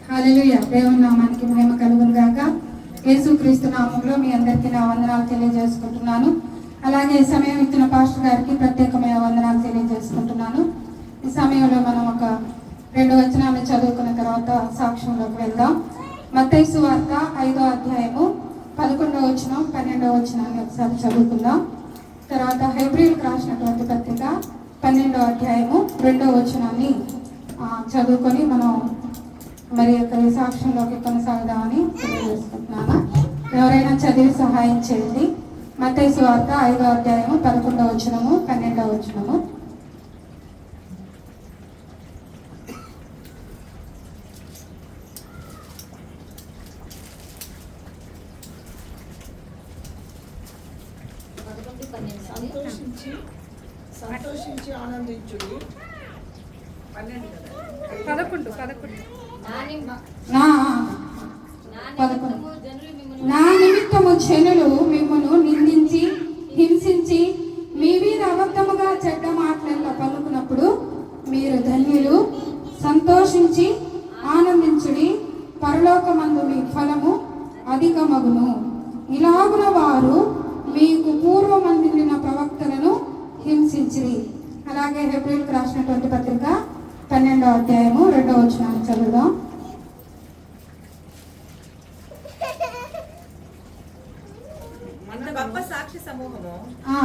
హల్లెలూయా. దేవుని నామానికి మహిమ కలుగును గాక. యేసుక్రీస్తు నామంలో మీ అందరికీ నా వందనాలు తెలియజేసుకుంటున్నాను. అలాగే ఈ సమయం ఇచ్చిన పాస్టర్ గారికి ప్రత్యేకమైన వందనాలు తెలియజేసుకుంటున్నాను. ఈ సమయంలో మనం ఒక 2 వచనాలు చదువుకున్న తర్వాత సాక్ష్యంలోకి వెళ్దాం. మత్తయి సువార్త 5వ అధ్యాయము 11వ వచనం 12వ వచనాన్ని ఒకసారి చదువుకుందాం. తర్వాత హెబ్రీయులకు రాసినటువంటి పత్రిక 12వ అధ్యాయము 2వ వచనాన్ని చదువుకొని మనం మరి యొక్క సాక్ష్యంలోకి కొనసాగుదామని తెలియజేసుకుంటున్నాను. ఎవరైనా చదివి సహాయం చేయండి. మత్తయి సువార్త 5వ అధ్యాయము 11వ వచనము 12వ వచనము. సంతోషించి ఆనందించుడి. 11 నా నిమిత్తము జనులు మిమ్మను నిందించి హింసించి మీ మీద అబద్ధముగా చెడ్డ మాటలలో పలుకున్నప్పుడు మీరు ధన్యులు. సంతోషించి ఆనందించుడి, పరలోకమందు మీ ఫలము అధికమగును. ఇలాగున వారు మీకు పూర్వమందిన ప్రవక్తలను హింసించిరి. అలాగే హెబ్రీయులకు రాసినటువంటి పత్రిక 12వ అధ్యాయము 2వ వచనాన్ని చదువుదాం.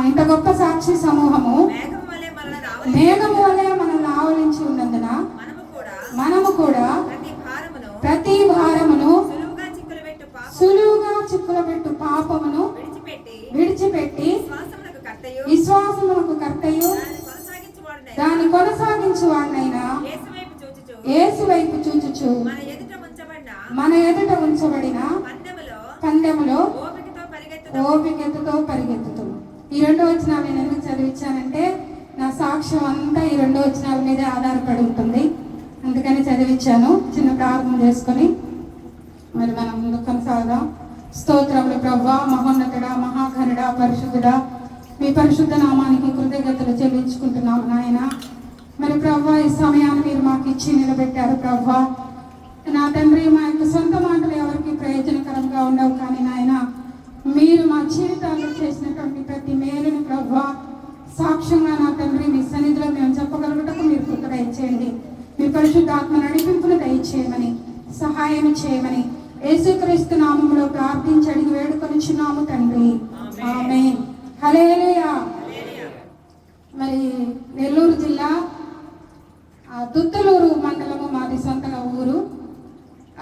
ఇంత గొప్ప సాక్షి సమూహము మేఘము వలె మనల్ని ఆవరించి ఉన్నందున మనము కూడా ప్రతి భారమును సులువుగా చిక్కులబెట్టు పాపమును విడిచిపెట్టి విశ్వాసమునకు కర్తయు దాన్ని కొనసాగించు వాడినైనా యేసు వైపు చూచుచు మన ఎదుట ఉంచబడిన పందెములో ఓపికతో పరిగెత్తుతూ. ఈ 2 వచనాలు నేను ఎందుకు చదివించానంటే నా సాక్ష్యం అంతా ఈ 2 వచనాల మీదే ఆధారపడి ఉంటుంది. అందుకని చదివించాను. చిన్న ప్రారంభం చేసుకొని మరి మనం ముందుకు కొనసాగుదాం. స్తోత్రములు ప్రభువా, మహోన్నతుడా, మహాఘనుడా, పరిశుద్ధుడా, మీ పరిశుద్ధ నామానికి కృతజ్ఞతలు చెల్లించుకుంటున్నాము నాయన. మరి ప్రభువా, ఈ సమయాన్ని మీరు మాకు ఇచ్చి నిలబెట్టారు ప్రభువా. నా తండ్రి, మా యొక్క సొంత మాటలు ఎవరికి ప్రయోజనకరంగా ఉండవు, కానీ నాయన మీరు మా జీవితాల్లో చేసినటువంటి ప్రతి మేలుని ప్రభువా సాక్ష్యంగా నా తండ్రి మీ సన్నిధిలో మేము చెప్పగలుగుటకు మీరు కృప దయచేయండి. మీ పరిశుద్ధాత్మ నడిపింపును దయచేయమని, సహాయం చేయమని యేసుక్రీస్తు నామములో ప్రార్థించి అడిగి వేడుకొనిచున్నాము తండ్రి, ఆమేన్. హల్లెలూయా. మరి నెల్లూరు జిల్లా దుత్తలూరు మండలము మాది సొంతగా ఊరు.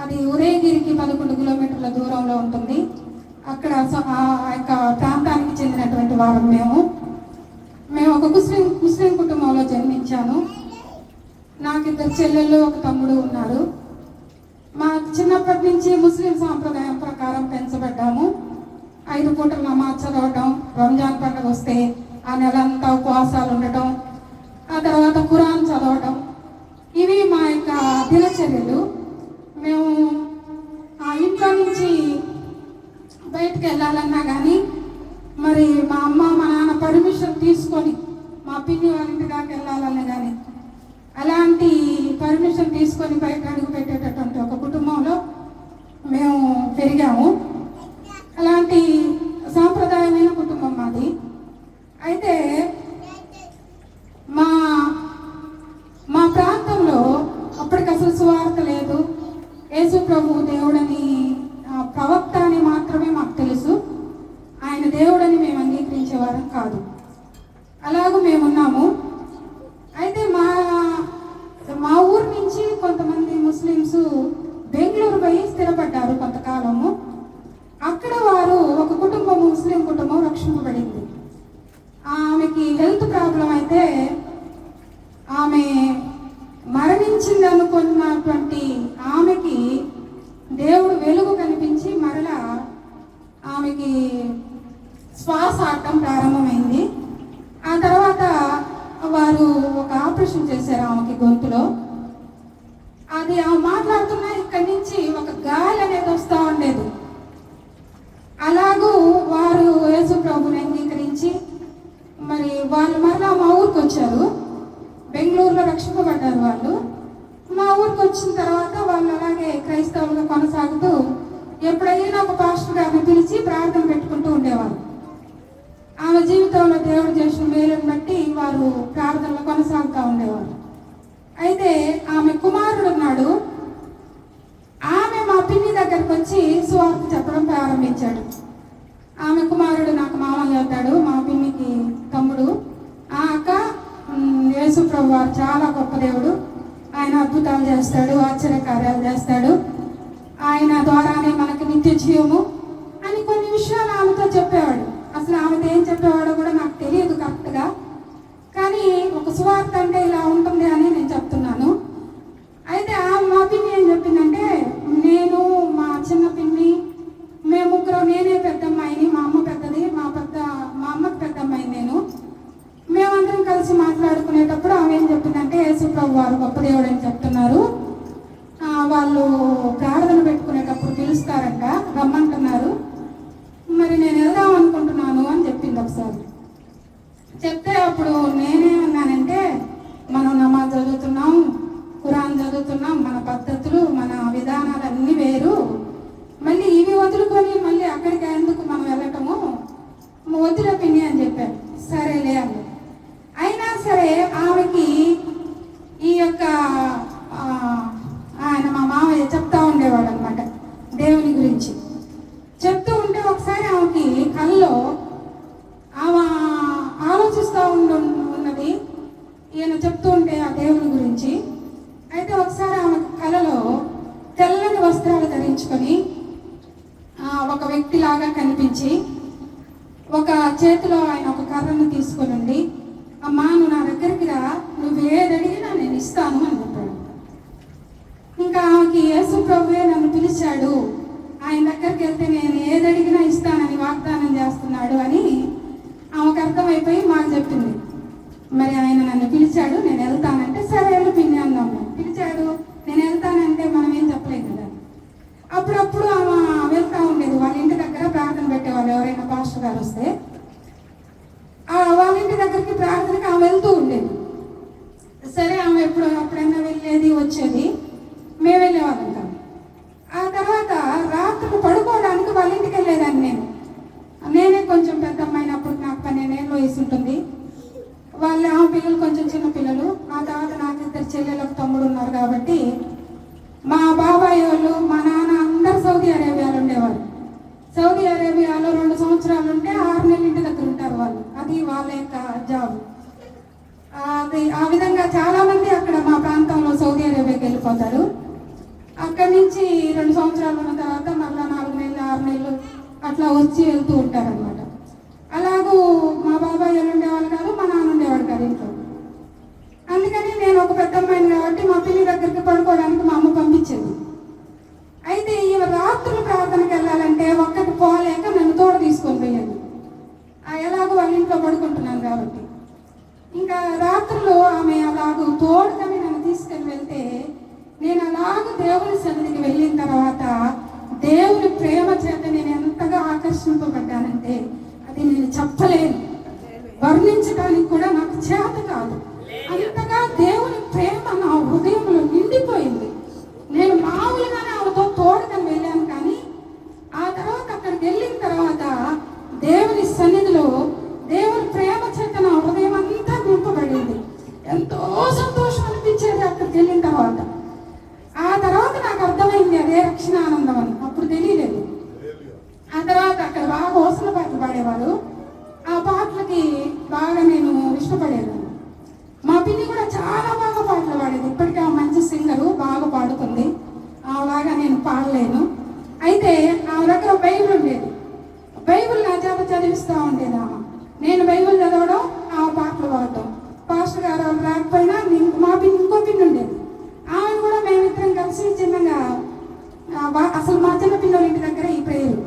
అది ఉదయగిరికి 11 కిలోమీటర్ల దూరంలో ఉంటుంది. అక్కడ ఆ యొక్క ప్రాంతానికి చెందినటువంటి వారు మేము ఒక ముస్లిం కుటుంబంలో జన్మించాను. నాకు 2 చెల్లెళ్ళు, 1 తమ్ముడు ఉన్నారు. మా చిన్నప్పటి నుంచి ముస్లిం సాంప్రదాయం ప్రకారం పెంచబడ్డాము. 5 పూటలు నమాజ్ చదవటం, రంజాన్ పండుగ వస్తే ఆ నెలంతా ఉపవాసాలు ఉండటం, ఆ తర్వాత ఖురాన్ చదవటం, ఇవి మా యొక్క దినచర్యలు. మేము ఆ ఇంట్లో నుంచి బయటకు వెళ్ళాలన్నా కానీ మరి మా అమ్మ మా నాన్న పర్మిషన్ తీసుకొని మా పిన్ని వాళ్ళ ఇంటి దాకా వెళ్ళాలన్నా కానీ అలాంటి పర్మిషన్ తీసుకొని బయట అడుగు పెట్టేటటువంటి ఒక కుటుంబంలో మేము పెరిగాము. అలాంటి సాంప్రదాయమైన కుటుంబం మాది. అయితే మా ప్రాంతంలో అప్పటికి అసలు సువార్త లేదు. యేసు ప్రభు దేవుడని, ప్రవక్త అని మాత్రమే మాకు తెలుసు. ఆయన దేవుడని మేము అంగీకరించేవారం కాదు. అలాగూ మేమున్నాము. అయితే మా ఊరు నుంచి కొంతమంది ముస్లిమ్స్ బెంగళూరు పోయి స్థిరపడ్డారు కొంతకాలము. అక్కడ వారు ఒక కుటుంబం, ముస్లిం కుటుంబం రక్షింపబడింది. ఆమెకి హెల్త్ ప్రాబ్లం అయితే ఆమె మరణించింది అనుకున్నటువంటి ఆమెకి దేవుడు వెలుగు కనిపించి మరలా ఆమెకి శ్వాస ఆడటం ప్రారంభమైంది. ఆ తర్వాత వారు ఒక ఆపరేషన్ చేశారు ఆమెకి గొంతులో. అది ఆమె మాట్లాడుతున్నా ఇక్కడి నుంచి ఒక గాలి అనేది వస్తూ ఉండేది. అలాగూ వారు యేసు ప్రభుని అంగీకరించి మరి వాళ్ళు మరలా మా ఊరికి వచ్చారు. బెంగళూరులో రక్షింపబడ్డారు వాళ్ళు. మా ఊరికి వచ్చిన తర్వాత వాళ్ళు అలాగే ప్రారంభించాడు. ఆమె కుమారుడు నాకు మామయ్య అవుతాడు, మా పిన్నికి తమ్ముడు. ఆ అక్క, యేసు ప్రభు వారు చాలా గొప్ప దేవుడు, ఆయన అద్భుతాలు చేస్తాడు, ఆశ్చర్యకార్యాలు చేస్తాడు, ఆయన ద్వారానే మనకి నిత్య జీవము అని కొన్ని విషయాలు ఆమెతో చెప్పేవాడు. అసలు ఆమెతో ఏం చెప్పేవాడో కూడా నాకు తెలియదు కరెక్ట్గా, కానీ ఒక సువార్త అంటే ఇలా ఉంటుంది అని నేను చెప్తున్నాను. అయితే మా పిన్ని ఏం చెప్పిందంటే, నేను మా చిన్న పిన్ని మేము ముగ్గురు, నేనే పెద్ద అమ్మాయిని, మా అమ్మ పెద్దది, మా అమ్మకి పెద్ద అమ్మాయిని నేను, మేమందరం కలిసి మాట్లాడుకునేటప్పుడు ఆమె ఏం చెప్పిందంటే, యేసు ప్రభు వారు గొప్ప దేవుడు అని చెప్తున్నారు, వాళ్ళు ప్రార్థన పెట్టుకునేటప్పుడు పిలుస్తారంట, రమ్మంటున్నారు, మరి నేను వెళ్దాం అనుకుంటున్నాను అని చెప్పింది ఒకసారి. చెప్తే అప్పుడు నేనేమన్నానంటే, మనం నమాజ్ చదువుతున్నాం, ఖురాన్ చదువుతున్నాం, మన పద్ధతులు మన విధానాలు అన్నీ వేరు, మళ్ళీ ఇవి వదులుకొని మళ్ళీ అక్కడికి ఎందుకు మనం వెళ్ళటము, వద్దుల పిన్ని అని చెప్పాను. సరేలే అని. అయినా సరే ఆమెకి ఈ యొక్క ఆయన మా మామయ్య చెప్తా ఉండేవాడు అనమాట దేవుని గురించి. చెప్తూ ఉంటే ఒకసారి ఆమెకి కల్లో ఆమె ఆలోచిస్తూ ఉన్నది ఈయన చెప్తూ ఉంటే ఆ దేవుని గురించి. అయితే ఒకసారి ఆమె కలలో తెల్లని వస్త్రాలు ధరించుకొని ఒక వ్యక్తిలాగా కనిపించి, ఒక చేతిలో ఆయన ఒక కర్రను తీసుకొని ఉండి, అమ్మా నువ్వు నా దగ్గరికి రా, నువ్వు ఏది అడిగినా నేను ఇస్తాను అని చెప్పాడు. ఇంకా ఆమెకి యేసు ప్రభువే నన్ను పిలిచాడు, ఆయన దగ్గరికి వెళ్తే నేను ఏది అడిగినా ఇస్తానని వాగ్దానం చేస్తున్నాడు అని ఆమెకు అర్థమైపోయి మాకు చెప్పింది. మరి ఆయన నన్ను పిలిచాడు, నేను వెళ్తానంటే సరే వెళ్ళు పిన్ని అన్నాం. పిలిచాడు, నేను వెళ్తానంటే మనం ఏం చెప్పలేం కదా. అప్పుడప్పుడు ఆమె వెళ్తూ ఉండేది, వాళ్ళ ఇంటి దగ్గర ప్రార్థన పెట్టేవాళ్ళు, ఎవరైనా పాస్టర్ గారు వస్తే వాళ్ళ ఇంటి దగ్గరికి ప్రార్థనకి ఆమె వెళ్తూ ఉండేది. సరే ఆమె అప్పుడైనా వెళ్ళేది వచ్చేది, మేము వెళ్ళేవాళ్ళం కాదు. ఆ తర్వాత రాత్రులు పడుకోవడానికి వాళ్ళ ఇంటికి వెళ్ళేదాన్ని నేనే కొంచెం పెద్ద అమ్మాయినప్పుడు, నాకు 12 ఏళ్ళ వయసు ఉంటుంది, ఆమె పిల్లలు కొంచెం చిన్న పిల్లలు. ఆ తర్వాత నాకు 2 చెల్లెలకు తమ్ముడు ఉన్నారు కాబట్టి మా బాబాయ్ వాళ్ళు మా నాన్న అందరు సౌదీ అరేబియాలో ఉండేవారు. సౌదీ అరేబియాలో 2 సంవత్సరాలు ఉంటే 6 నెలలు ఇంటి దగ్గర ఉంటారు వాళ్ళు, అది వాళ్ళ యొక్క జాబ్. అది ఆ విధంగా చాలామంది అక్కడ మా ప్రాంతంలో సౌదీ అరేబియాకి వెళ్ళిపోతారు. అక్కడి నుంచి 2 సంవత్సరాలు ఉన్న తర్వాత మళ్ళీ 4 నెలలు 6 నెలలు అట్లా వచ్చి వెళ్తూ ఉంటారనమాట. అలాగూ మా బాబాయ్ వాళ్ళు ఉండేవాళ్ళు కాదు, మా నాన్న ఉండేవాడు కాదు ఇంట్లో. అందుకని నేను ఒక పెద్ద అమ్మాయిని కాబట్టి మా పిల్లి దగ్గరికి పడుకోవడానికి మా అమ్మ పంపించేది. అయితే ఈ రాత్రులు ప్రార్థనకి వెళ్ళాలంటే ఒక్కటి పోలేక నన్ను తోడ తీసుకొని పోయాను. ఎలాగో వాళ్ళ ఇంట్లో పడుకుంటున్నాను కాబట్టి. ఇంకా రాత్రులు ఆమె అలాగూ తోడుకొని నన్ను తీసుకొని వెళ్తే, నేను అలాగూ దేవుని సన్నిధికి వెళ్ళిన తర్వాత దేవుని ప్రేమ చేత నేను ఎంతగా ఆకర్షింపబడ్డానంటే అది నేను చెప్పలేను, వర్ణించడానికి కూడా నాకు చేత కాదు. అంతగా దేవుని ప్రేమ నా హృదయంలో నిండిపోయింది. నేను మామూలుగానే ఆమెతో తోడుకొని వెళ్ళాను, కానీ ఆ తర్వాత అక్కడికి వెళ్ళిన తర్వాత దేవుని సన్నిధిలో దేవుని ప్రేమ చేత నా హృదయం అంతా నింపబడింది. ఎంతో సంతోషం అనిపించేది అక్కడికి వెళ్ళిన తర్వాత. ఆ తర్వాత నాకు అర్థమైంది అదే రక్షణ ఆనందం అని, అప్పుడు తెలియలేదు. ఆ తర్వాత అక్కడ బాగా హోసల పాటలు పాడేవారు, ఆ పాటలకి బాగా నేను ఇష్టపడేదాన్ని. మా పిన్ని కూడా చాలా బాగా పాటలు పాడేది, ఇప్పటికీ ఆ మంచి సింగరు, బాగా పాడుతుంది. అలాగా నేను పాడలేను. అయితే ఆమె దగ్గర బైబిల్ ఉండేది, బైబిల్ నా చేత చదివిస్తూ ఉండేది ఆమె. నేను బైబిల్ చదవడం, ఆమె పాటలు పాడటం. పాస్టర్ గారు వాళ్ళు రాకపోయినా మా పిన్ని ఇంకో పిన్ని ఉండేది, ఆమెను కూడా మేమిద్దరం కలిసి చిన్నగా, అసలు మా చిన్న పిల్లల ఇంటి దగ్గర ఈ ప్రేయరు,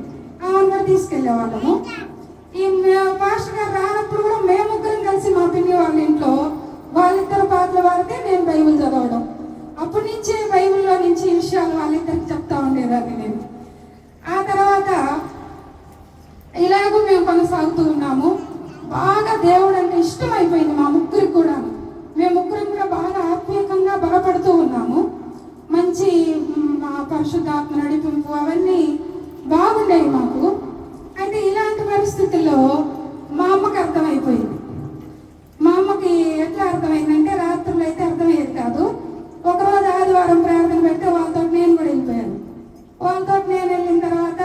ఆమెను కూడా తీసుకెళ్లే వాళ్ళము. ఈ పాస్టర్ గారు రానప్పుడు కూడా మేము ముగ్గురం కలిసి మా పిన్ని వాళ్ళ ఇంట్లో వాళ్ళిద్దరు పాటలు పాడితే నేను బైబిల్ చదవడం. అప్పటి నుంచే బైబిల్లో నుంచి ఈ విషయాలు వాళ్ళిద్దరికి చెప్తా ఉండేదాన్ని నేను. ఆ తర్వాత ఇలాగూ మేము కొనసాగుతూ ఉన్నాము. బాగా దేవుడు అంటే ఇష్టం అయిపోయింది మా ముగ్గురికి కూడా. మేము ముగ్గురం కూడా బాగా ఆత్మీయంగా బలపడుతూ ఉన్నాము. మంచి పరిశుద్ధాత్మ నడిపింపు అవన్నీ బాగుండేవి మాకు. అయితే ఇలాంటి పరిస్థితుల్లో మా అమ్మకి అర్థమైపోయింది. మా అమ్మకి ఎట్లా అర్థమైందంటే, రాత్రులు అయితే అర్థమయ్యేది కాదు. ఒకరోజు ఆదివారం ప్రార్థన పెడితే వాళ్ళతో నేను కూడా వెళ్ళిపోయాను. వాళ్ళతో నేను వెళ్ళిన తర్వాత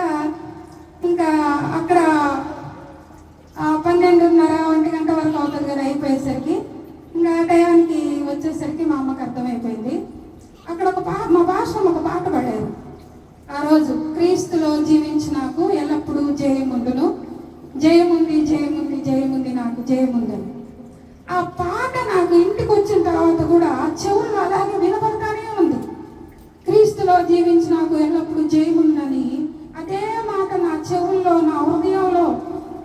రోజు క్రీస్తులో జీవించి నాకు ఎల్లప్పుడూ జయముండును, జయముంది జయముంది జయముంది నాకు జయముందని. ఆ పాట నాకు ఇంటికి వచ్చిన తర్వాత కూడా చెవులు అలాగే వినపడతానే ఉంది. క్రీస్తులో జీవించి నాకు ఎల్లప్పుడూ జయముందని అదే మాట నా చెవుల్లో, నా హృదయంలో,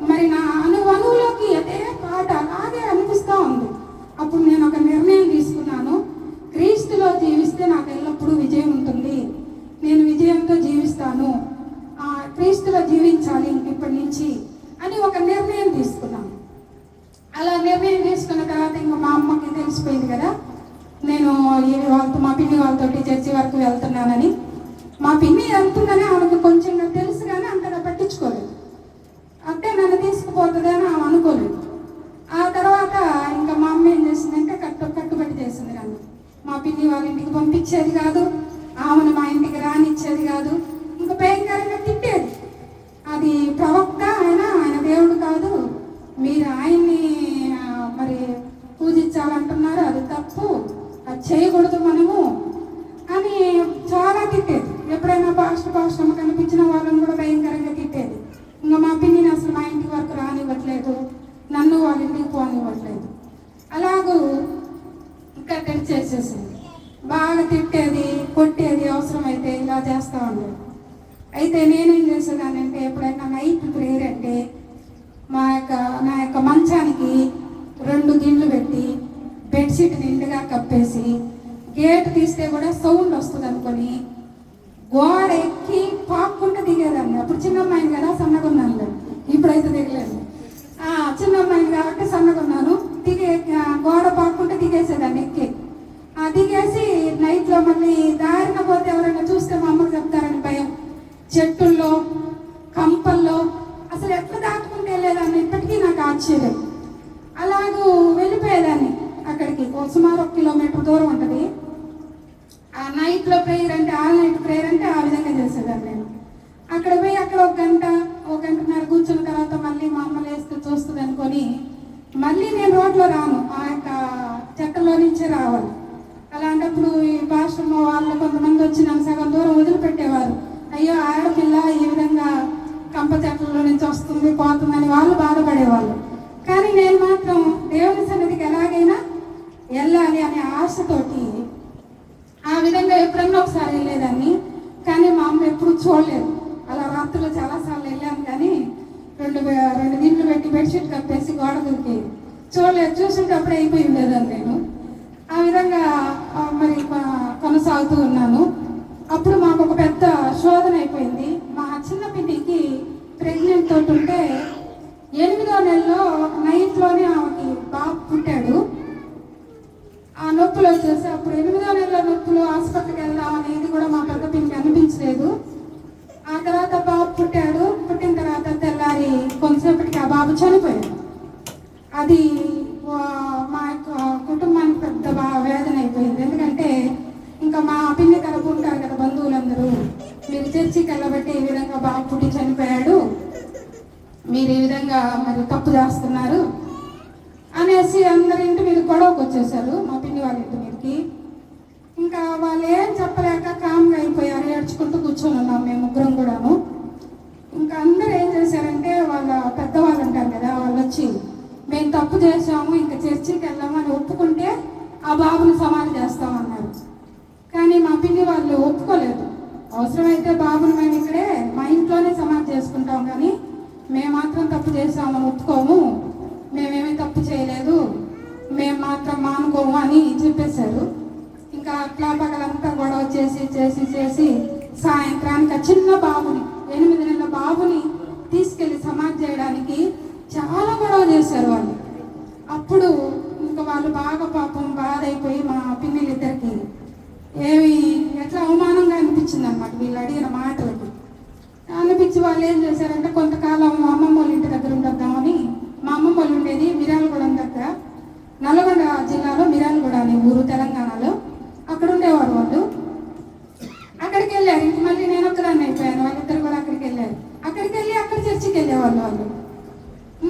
మరి నా అణువులోకి అదే పాట అలాగే అనిపిస్తూ ఉంది. అప్పుడు నేను ఒక నిర్ణయం తీసుకున్నాను, క్రీస్తులో జీవిస్తే నాకు ఎల్లప్పుడూ విజయం ఉంటుంది, నేను విజయంతో జీవిస్తాను, క్రీస్తులో జీవించాలి ఇప్పటి నుంచి అని ఒక నిర్ణయం తీసుకున్నాను. అలా నిర్ణయం తీసుకున్న తర్వాత ఇంకా మా అమ్మకి తెలిసిపోయింది కదా నేను వాళ్ళతో, మా పిన్ని వాళ్ళతో చర్చి వరకు వెళ్తున్నానని. మా పిన్ని వెళ్తుందని ఆమెకు కొంచెం తెలుసు కానీ అంతగా పట్టించుకోలేదు. అంటే నన్ను తీసుకుపోతుంది అని ఆమె అనుకోలేదు. ఆ తర్వాత ఇంకా మా అమ్మ ఏం చేసిందంటే కట్టుబడి చేసింది నన్ను. మా పిన్ని వాళ్ళ ఇంటికి పంపించేది కాదు, ఆమెను మా ఇంటికి రానిచ్చేది కాదు, ఇంకా భయంకరంగా తిట్టేది. అది ప్రవక్త, ఆయన దేవుడు కాదు, మీరు ఆయన్ని మరి పూజించాలంటున్నారు, అది తప్పు, అది చేయకూడదు మనము అని చాలా తిట్టేది. ఎప్పుడైనా పాస్టర్ కనిపించిన వాళ్ళని కూడా భయంకరంగా తిట్టేది. ఇంకా మా పిన్నిని అసలు మా ఇంటి వరకు రానివ్వట్లేదు, నన్ను వాళ్ళ ఇంటికి పోనివ్వట్లేదు. అలాగూ కట్టడి చేసేసింది. బాగా తిట్టేది, కొట్టేది, అవసరమైతే ఇలా చేస్తూ ఉండేది. అయితే నేనేం చేసేదానంటే ఎప్పుడైనా నైట్ ప్రేయర్ అంటే నా యొక్క మంచానికి 2 దిండ్లు పెట్టి బెడ్షీట్ నిండుగా కప్పేసి గేట్ తీస్తే కూడా సౌండ్ వస్తుంది అనుకొని గోడ ఎక్కి పాక్కుంటూ దిగేదాన్ని. అప్పుడు చిన్నమ్మాయిని కదా, సన్నగున్నాను, ఇప్పుడైతే దిగలేదు. చిన్నమ్మాయిని కాబట్టి సన్నగున్నాను. గోడ పాక్కుంటూ దిగేసేదాన్ని ఎక్కి. దిగేసి నైట్లో మళ్ళీ దారిన పోతే ఎవరైనా చూస్తే మా అమ్మకి చెప్తారని భయం. చెట్టుల్లో, కంపల్లో అసలు ఎట్లా దాటుకుంటూ వెళ్ళేదాన్ని ఇప్పటికీ నాకు ఆశ్చర్యం. అలాగూ వెళ్ళిపోయేదాన్ని అక్కడికి. సుమారు 1 కిలోమీటర్ దూరం ఉంటుంది. ఆ నైట్లో ప్రేయర్ అంటే, ఆల్ నైట్ ప్రేయర్ అంటే ఆ విధంగా చేసేదాన్ని నేను. అక్కడ పోయి అక్కడ 1 గంటన్నర కూర్చున్న తర్వాత మళ్ళీ మా అమ్మ లేస్తే చూస్తుంది అనుకొని మళ్ళీ నేను రోడ్లో రాను, ఆ యొక్క చెట్టలో నుంచే రావాలి. అలాంటప్పుడు ఈ భాషమ్మ వాళ్ళు కొంతమంది వచ్చి నన్ను సగం దూరం వదిలిపెట్టేవారు. అయ్యో ఆడపిల్ల ఈ విధంగా కంప చెట్లలో నుంచి వస్తుంది పోతుందని వాళ్ళు బాధపడేవాళ్ళు. కానీ నేను మాత్రం దేవుని సన్నిధికి ఎలాగైనా వెళ్ళాలి అనే ఆశతోటి ఆ విధంగా ఎప్పుడన్నా ఒకసారి వెళ్ళేదాన్ని. కానీ మా అమ్మ ఎప్పుడు చూడలేదు. అలా రాత్రిలో చాలాసార్లు వెళ్ళాను కానీ 2 దిండ్లు పెట్టి బెడ్షీట్ కప్పేసి గోడ దొరికి చూడలేదు. చూసేటప్పుడే అయిపోయి ఉండేదాన్ని నేను. ఆ విధంగా మరి కొనసాగుతూ ఉన్నాను. అప్పుడు మాకు ఒక పెద్ద శోధన అయిపోయింది. మా చిన్న పిన్నికి ప్రెగ్నెంట్ తోటి ఉంటే 8వ నెలలో నైట్లోనే ఆమెకి బాబు పుట్టాడు. ఆ నొప్పులు వచ్చేసి అప్పుడు 8వ నెలలో నొప్పులు, హాస్పిటల్కి వెళ్దాం అనేది కూడా మా పెద్ద పిన్నికి అనిపించలేదు. ఆ తర్వాత బాబు పుట్టాడు. పుట్టిన తర్వాత తెల్లారి కొంతసేపటికి ఆ బాబు చనిపోయాడు. అది మా యొక్క కుటుంబానికి పెద్ద వేదన అయిపోయింది. ఎందుకంటే ఇంకా మా పిన్ని తరపు ఉంటారు కదా బంధువులందరూ, మీరు చర్చికి వెళ్ళబట్టి ఈ విధంగా బాబు పుట్టి చనిపోయాడు, మీరు ఈ విధంగా మరి తప్పు చేస్తున్నారు అనేసి అందరి ఇంటి మీద గొడవకు వచ్చేసారు, మా పిన్ని వాళ్ళ ఇంటి మీదకి. ఇంకా వాళ్ళు ఏం చెప్పలేక కామ్గా అయిపోయారు. ఏడ్చుకుంటూ కూర్చొని ఉన్నాం మేము ముగ్గురం కూడాను. ఇంకా అందరూ ఏం చేశారంటే వాళ్ళ పెద్దవాళ్ళు ఉంటారు కదా, వాళ్ళు వచ్చి మేము తప్పు చేసాము, ఇంకా చర్చికి వెళ్ళాము అని ఒప్పుకుంటే ఆ బాబుని సమాధి చేస్తామన్నారు. కానీ మా పిన్ని వాళ్ళు ఒప్పుకోలేదు. అవసరమైతే బాబుని మేము ఇక్కడే మా ఇంట్లోనే సమాధి చేసుకుంటాం, కానీ మేము మాత్రం తప్పు చేసామని ఒప్పుకోము, మేమేమీ తప్పు చేయలేదు, మేము మాత్రం మానుకోము అని చెప్పేశారు. ఇంకా అట్లా పగలంతా గొడవ చేసి చేసి చేసి సాయంత్రానికి ఆ చిన్న బాబుని, 8 నెలల బాబుని తీసుకెళ్ళి సమాధి చేయడానికి చాలా గొడవ చేశారు వాళ్ళు. అప్పుడు ఇంకా వాళ్ళు బాగా పాపం బాధ అయిపోయి మా పిన్నిలిద్దరికి ఎట్లా అవమానంగా అనిపించింది అనమాట వీళ్ళు అడిగిన మాటలకి. అనిపించి వాళ్ళు ఏం చేశారంటే కొంతకాలం మా అమ్మమ్మ వాళ్ళ ఇంటి దగ్గర ఉండొద్దామని, మా అమ్మమ్మ వాళ్ళు ఉండేది మిర్యాలగూడెం దగ్గర, నల్గొండ జిల్లాలో మిర్యాలగూడ అనే ఊరు, తెలంగాణలో. అక్కడ ఉండేవారు వాళ్ళు. అక్కడికి వెళ్ళారు. ఇంక మళ్ళీ నేను ఒక్కదాన్ని అయిపోయాను, వాళ్ళిద్దరు కూడా అక్కడికి వెళ్ళారు. అక్కడికి వెళ్ళి అక్కడ చర్చికి వెళ్ళేవాళ్ళు వాళ్ళు.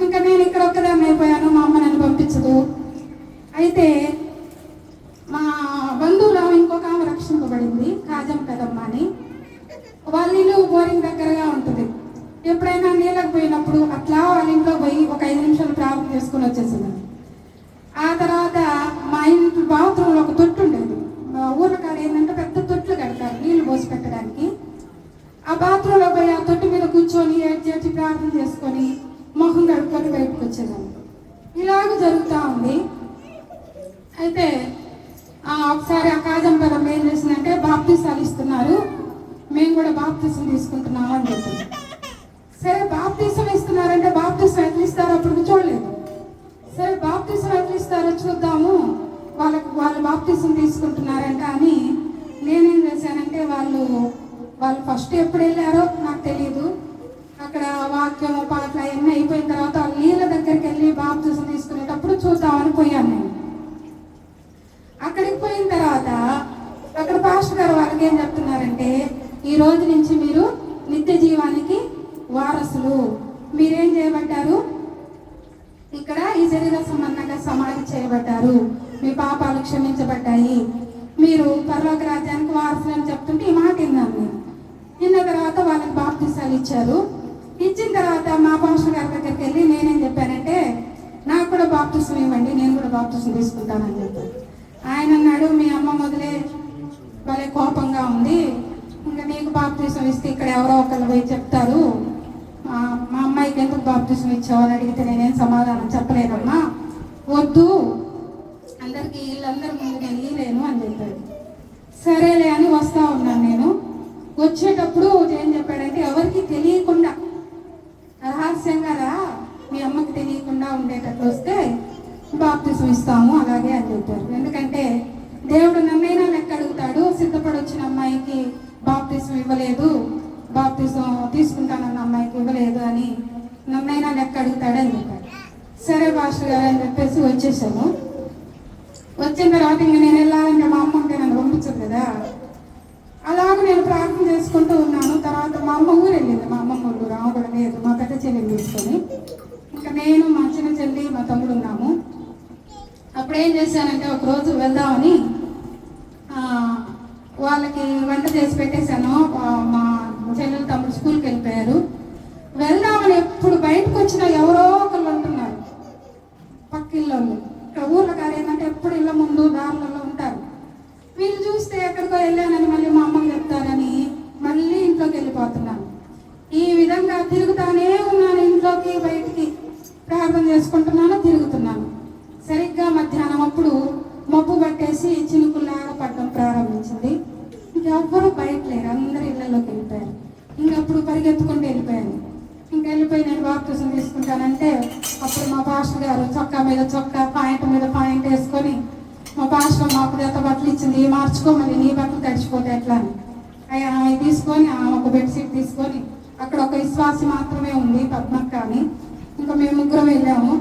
ఇంకా నేను ఇక్కడ ఒక్కదాన్ని అయిపోయాను, మా అమ్మ నన్ను పంపించదు. అయితే మా బంధువులు ఇంకొక ఆమె రక్షింపబడింది, కాజం పెదమ్మ అని. వాళ్ళు బోరింగ్ దగ్గరగా ఉంటుంది. ఎప్పుడైనా నీళ్ళకి పోయినప్పుడు అట్లా వాళ్ళ ఇంట్లో పోయి ఒక 5 నిమిషాలు ప్రార్థన చేసుకుని వచ్చేసేదాన్ని. ఆ తర్వాత మా ఇంట్లో బాత్రూంలో ఒక తొట్టు ఉండేది. మా ఊర్ల కాడ ఏంటంటే పెద్ద తొట్లు కడతారు నీళ్ళు పోసి పెట్టడానికి. ఆ బాత్రూంలో పోయి ఆ తొట్టు మీద కూర్చొని ఏడ్చేసి ప్రార్థన చేసుకొని మొహం కడుక్కొని బయటకు వచ్చేదాన్ని. ఇలాగ జరుగుతూ ఉంది. అయితే ఒకసారి ఆ కాజంపేటలో ఏం చేసిందంటే బాప్తీసాలు ఇస్తున్నారు, మేము కూడా బాప్తీసం తీసుకుంటున్నాము అని చెప్పింది. సరే బాప్తీసం ఇస్తున్నారంటే బాప్తీసం ఎట్లా ఇస్తారో అప్పుడు చూడలేదు. సరే బాప్తీసం ఎట్లా ఇస్తారో చూద్దాము, వాళ్ళు బాప్తీసం తీసుకుంటున్నారంట అని నేనేం చేశానంటే వాళ్ళు ఫస్ట్ ఎప్పుడు వెళ్ళారో నాకు తెలియదు. అక్కడ వాక్యము పాటలు అవన్నీ అయిపోయిన తర్వాత నీళ్ళ దగ్గరికి వెళ్ళి బాప్తీసం తీసుకునేటప్పుడు చూద్దామని పోయాను నేను. అక్కడికి పోయిన తర్వాత అక్కడ పాస్టర్ గారు వాళ్ళకి ఏం చెప్తున్నారంటే, ఈ రోజు నుంచి మీరు నిత్య జీవానికి వారసులు, మీరేం చేయబడ్డారు, ఇక్కడ ఈ శరీర సంబంధంగా సమాధి చేయబడ్డారు, మీ పాపాలు క్షమించబడ్డాయి, మీరు పరలోక రాజ్యానికి వారసులు అని చెప్తుంటే ఈ మాట విన్నాను నేను. విన్న తర్వాత వాళ్ళకి బాప్తీసాలు ఇచ్చారు. ఇచ్చిన తర్వాత మా పాస్టర్ గారి దగ్గరికి వెళ్ళి నేనేం చెప్పానంటే, నాకు కూడా బాప్తీసం ఇవ్వండి, నేను కూడా బాప్తీసం తీసుకుంటానని చెప్పాను. ఆయన అన్నాడు, మీ అమ్మ మొదలే భలే కోపంగా ఉంది, ఇంకా నీకు బాప్తీసం ఇస్తే ఇక్కడ ఎవరో ఒకళ్ళు పోయి చెప్తారు, మా అమ్మాయికి ఎందుకు బాప్తీసం ఇచ్చావు అని అడిగితే నేనేం సమాధానం చెప్పలేనమ్మా, వద్దు అందరికీ వీళ్ళందరి ముందు నేను ఇయ్యలేను అని చెప్పాడు. సరేలే అని వస్తూ ఉన్నాను నేను. వచ్చేటప్పుడు ఏం చెప్పాడంటే, ఎవరికి తెలియకుండా రహస్యంగా రా, మీ అమ్మకి తెలియకుండా ఉండేటట్టు వస్తే బాప్తీసం ఇస్తాము అలాగే అని చెప్పారు. ఎందుకంటే దేవుడు నన్నైనా లెక్క అడుగుతాడు, సిద్ధపడి వచ్చిన అమ్మాయికి బాప్తీసం ఇవ్వలేదు, బాప్తీసం తీసుకుంటానన్న అమ్మాయికి ఇవ్వలేదు అని నన్నైనా లెక్క అడుగుతాడని చెప్పాడు. సరే పాస్టర్ గారు అని చెప్పేసి వచ్చేసాను. వచ్చిన తర్వాత ఇంక నేను వెళ్ళాలంటే మా అమ్మ ఉంటే నన్ను పంపించదు కదా, అలాగే నేను ప్రార్థన చేసుకుంటూ ఉన్నాను. తర్వాత మా అమ్మ ఊరు వెళ్ళింది, మా అమ్మమ్మ ఊరు ఆమె కూడా లేదు, మా పెద్ద చెల్లిని తీసుకొని ఇంకా నేను మా చిన్న చెల్లి మా తమ్ముడు ఉన్నాము. అప్పుడు ఏం చేశానంటే ఒకరోజు వెళ్దామని వాళ్ళకి వంట చేసి పెట్టేశాను. మా చెల్లెలు తమ్ముడు స్కూల్కి వెళ్ళిపోయారు. వెళ్దామని ఎప్పుడు బయటకు వచ్చినా ఎవరో ఒకళ్ళు ఉంటున్నారు, పక్కిళ్ళు. ఇక్కడ ఊర్లో కాదు ఏంటంటే ఎప్పుడు ఇళ్ళ ముందు దారులలో ఉంటారు. వీళ్ళు చూస్తే ఎక్కడికో వెళ్ళానని మళ్ళీ మా అమ్మకి చెప్తారని మళ్ళీ ఇంట్లోకి వెళ్ళిపోతున్నాను. ఈ విధంగా తిరుగుతానే ఉన్నాను, ఇంట్లోకి బయటికి ప్రార్థన చేసుకుంటున్నాను, తిరుగుతున్నాను. సరిగ్గా మధ్యాహ్నం అప్పుడు మబ్బు పట్టేసి చినుకులాగా పడడం ప్రారంభించింది. ఇంకెవ్వరూ బయట లేరు, అందరూ ఇళ్లలోకి వెళ్ళిపోయారు. ఇంకప్పుడు పరిగెత్తుకుంటూ వెళ్ళిపోయాను. వెళ్ళిపోయి నేను బాప్తీసం తీసుకుంటానంటే అప్పుడు మా పాస్టర్ గారు చొక్కా మీద చొక్కా, పాయింట్ మీద పాయింట్ వేసుకొని, మా పాస్టర్ మాకు జత బట్టలు ఇచ్చింది, మార్చుకో మళ్ళీ నీ బట్టలు తడిచిపోతే ఎట్లా అని అవి తీసుకొని ఒక బెడ్షీట్ తీసుకొని, అక్కడ ఒక విశ్వాసి మాత్రమే ఉంది పద్మక్క అని, ఇంకా మేము ముగ్గురం వెళ్ళాము.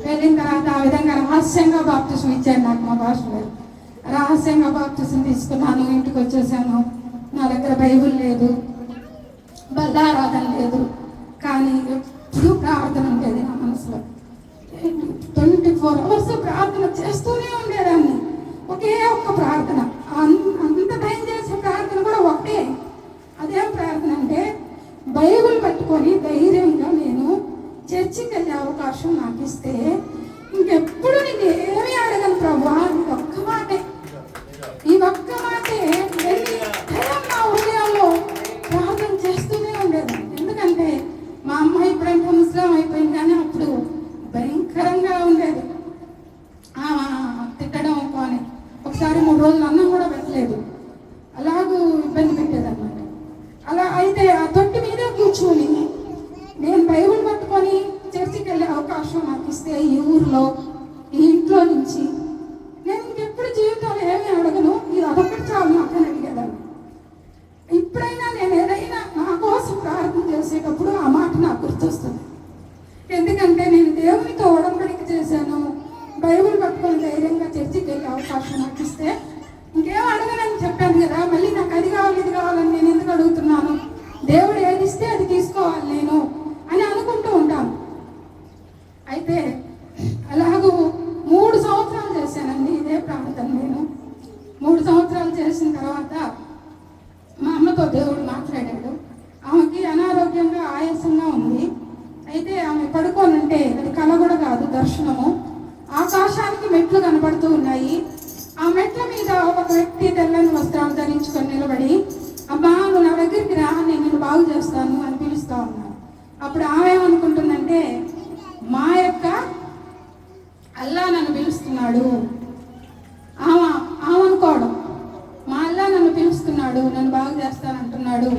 వెళ్ళిన తర్వాత ఆ విధంగా రహస్యంగా బాప్తీసం ఇచ్చాడు నాకు మా పాస్టర్ గారు. రహస్యంగా బాప్తీసం తీసుకున్నాను, ఇంటికి వచ్చేసాను. నా దగ్గర బైబుల్ లేదు, బల్లారాధన లేదు, కానీ ఎప్పుడు ప్రార్థన ఉండేది నా మనసులో. 24 hours ప్రార్థన చేస్తూనే ఉండేదాన్ని. ఒకే ఒక్క ప్రార్థన, అంత టైం చేసే ప్రార్థన కూడా ఒకటే. అదేం ప్రార్థన అంటే, బైబిల్ పట్టుకొని ధైర్యంగా నేను చర్చికి వెళ్ళే అవకాశం నాకు ఇస్తే ఇంకెప్పుడు నేను ఏమీ అడగను ప్రభా, ఈ ఒక్క మాటే, ఈ ఒక్క మాటే వెళ్ళి నా హృదయంలో ప్రార్థన చేస్తూనే ఉండేదాన్ని. ఎందుకంటే మా అమ్మాయి ఇప్పుడంటే ముస్లిం అయిపోయింది, కానీ అప్పుడు భయంకరంగా ఉండేది తిట్టడం అని. ఒకసారి 3 రోజులు అన్నం కూడా పెట్టలేదు, అలాగూ ఇబ్బంది పెట్టేదన్నమాట. అలా అయితే ఆ తొట్టి మీదే కూర్చొని నేను బైబిల్ పట్టుకొని చర్చికి వెళ్ళే అవకాశం నాకు ఇస్తే ఈ ఊర్లో, ఈ ఇంట్లో నుంచి నేను ఇంకెప్పుడు జీవితంలో ఏమీ అడగను, ఇది అదొకటి చాలు నాకు అని అడిగేదాన్ని. ఇప్పుడైనా నేను ఏదైనా నా కోసం ప్రార్థన చేసేటప్పుడు ఆ మాట నాకు గుర్తొస్తుంది. ఎందుకంటే నేను దేవునితో ఉడంబడిక చేశాను, బైబిల్ పట్టుకొని ధైర్యంగా చర్చికి వెళ్ళే అవకాశం నాకు ఇస్తే ఇంకేం అడగనని చెప్పాను కదా, మళ్ళీ నాకు అది కావాలి ఇది కావాలని నేను ఎందుకు అడుగుతున్నాను, దేవుడు ఏది ఇస్తే అది తీసుకోవాలి నేను అని అనుకుంటూ ఉంటాను. అయితే అలాగూ 3 సంవత్సరాలు చేశానండి ఇదే ప్రార్థన. నేను 3 సంవత్సరాలు చేసిన తర్వాత మా అమ్మతో దేవుడు మాట్లాడాడు. ఆమె ఆయాసంగా ఉంది. అయితే ఆమె పడుకొని ఉంటే అది కళ కూడా కాదు, దర్శనము. ఆకాశానికి మెట్లు కనబడుతూ ఉన్నాయి. ఆ మెట్ల మీద ఒక వ్యక్తి తెల్లని వస్త్రాలు ధరించుకొని నిలబడి, అమ్మా నువ్వు నా దగ్గరికి రా, నేను నిన్ను బాగు చేస్తాను అని పిలుస్తా ఉన్నాను. అప్పుడు ఆమె ఏమనుకుంటుందంటే, మా యొక్క అల్లా నన్ను పిలుస్తున్నాడు. ఆమె అనుకోవడం, మా అల్లా నన్ను పిలుస్తున్నాడు, నన్ను బాగు చేస్తానంటున్నాడు,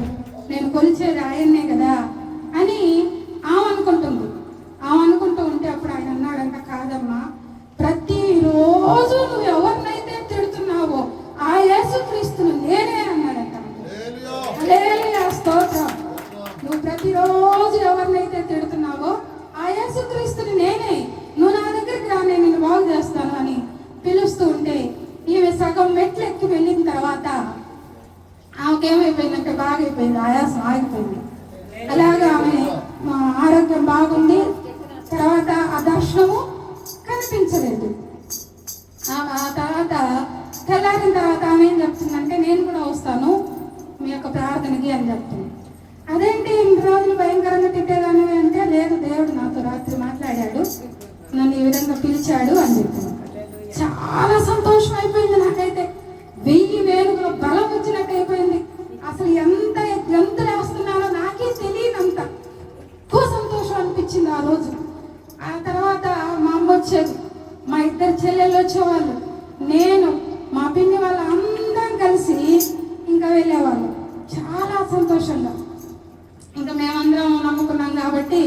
నేను కొలిచేది ఆయన్నే కదా అని ఆమె అనుకుంటుంది. ఆమె అనుకుంటూ ఉంటే అప్పుడు ఆయన అన్నాడంట, కాదమ్మా, ప్రతిరోజు నువ్వు ఎవరినైతే తిడుతున్నావో ఆ యేసుక్రీస్తును నేనే అన్నాడంట. హల్లెలూయా, స్తోత్రం. నువ్వు ప్రతిరోజు ఎవరినైతే తిడుతున్నావో ఆ యేసుక్రీస్తుని నేనే, నువ్వు నా దగ్గరికి రా, నేను నిన్ను బాగు చేస్తాను అని పిలుస్తూ ఉంటే ఈమె సగం మెట్లు ఎక్కి వెళ్ళిన తర్వాత ఆమెకేమైపోయిందంటే బాగా అయిపోయింది, ఆయాసం ఆగిపోయింది. అలాగా ఆమె ఆరోగ్యం బాగుంది. తర్వాత ఆ దర్శనము కనిపించలేదు. ఆ తర్వాత తెల్లారిన తర్వాత ఆమె ఏం చెప్తుందంటే, నేను కూడా వస్తాను మీ యొక్క ప్రార్థనకి అని చెప్తుంది. అదేంటి ఇన్ని రోజులు భయంకరంగా తిట్టేదాన్ని అంటే, లేదు దేవుడు నాతో రాత్రి మాట్లాడాడు, నన్ను ఈ విధంగా పిలిచాడు అని చెప్పింది. చాలా సంతోషం అయిపోయింది నాకైతే. 1000 వేలుగా బలం వచ్చినట్టు అయిపోయింది. అసలు ఎంత వేస్తున్నానో నాకే తెలియనంత ఎక్కువ సంతోషం అనిపించింది ఆ రోజు. ఆ తర్వాత మా అమ్మ వచ్చేది, మా 2 చెల్లెళ్ళు వచ్చేవాళ్ళు, నేను మా పిన్ని వాళ్ళు అందరం కలిసి ఇంకా వెళ్ళేవాళ్ళు చాలా సంతోషంగా. ఇంకా మేమందరం నమ్ముకున్నాం కాబట్టి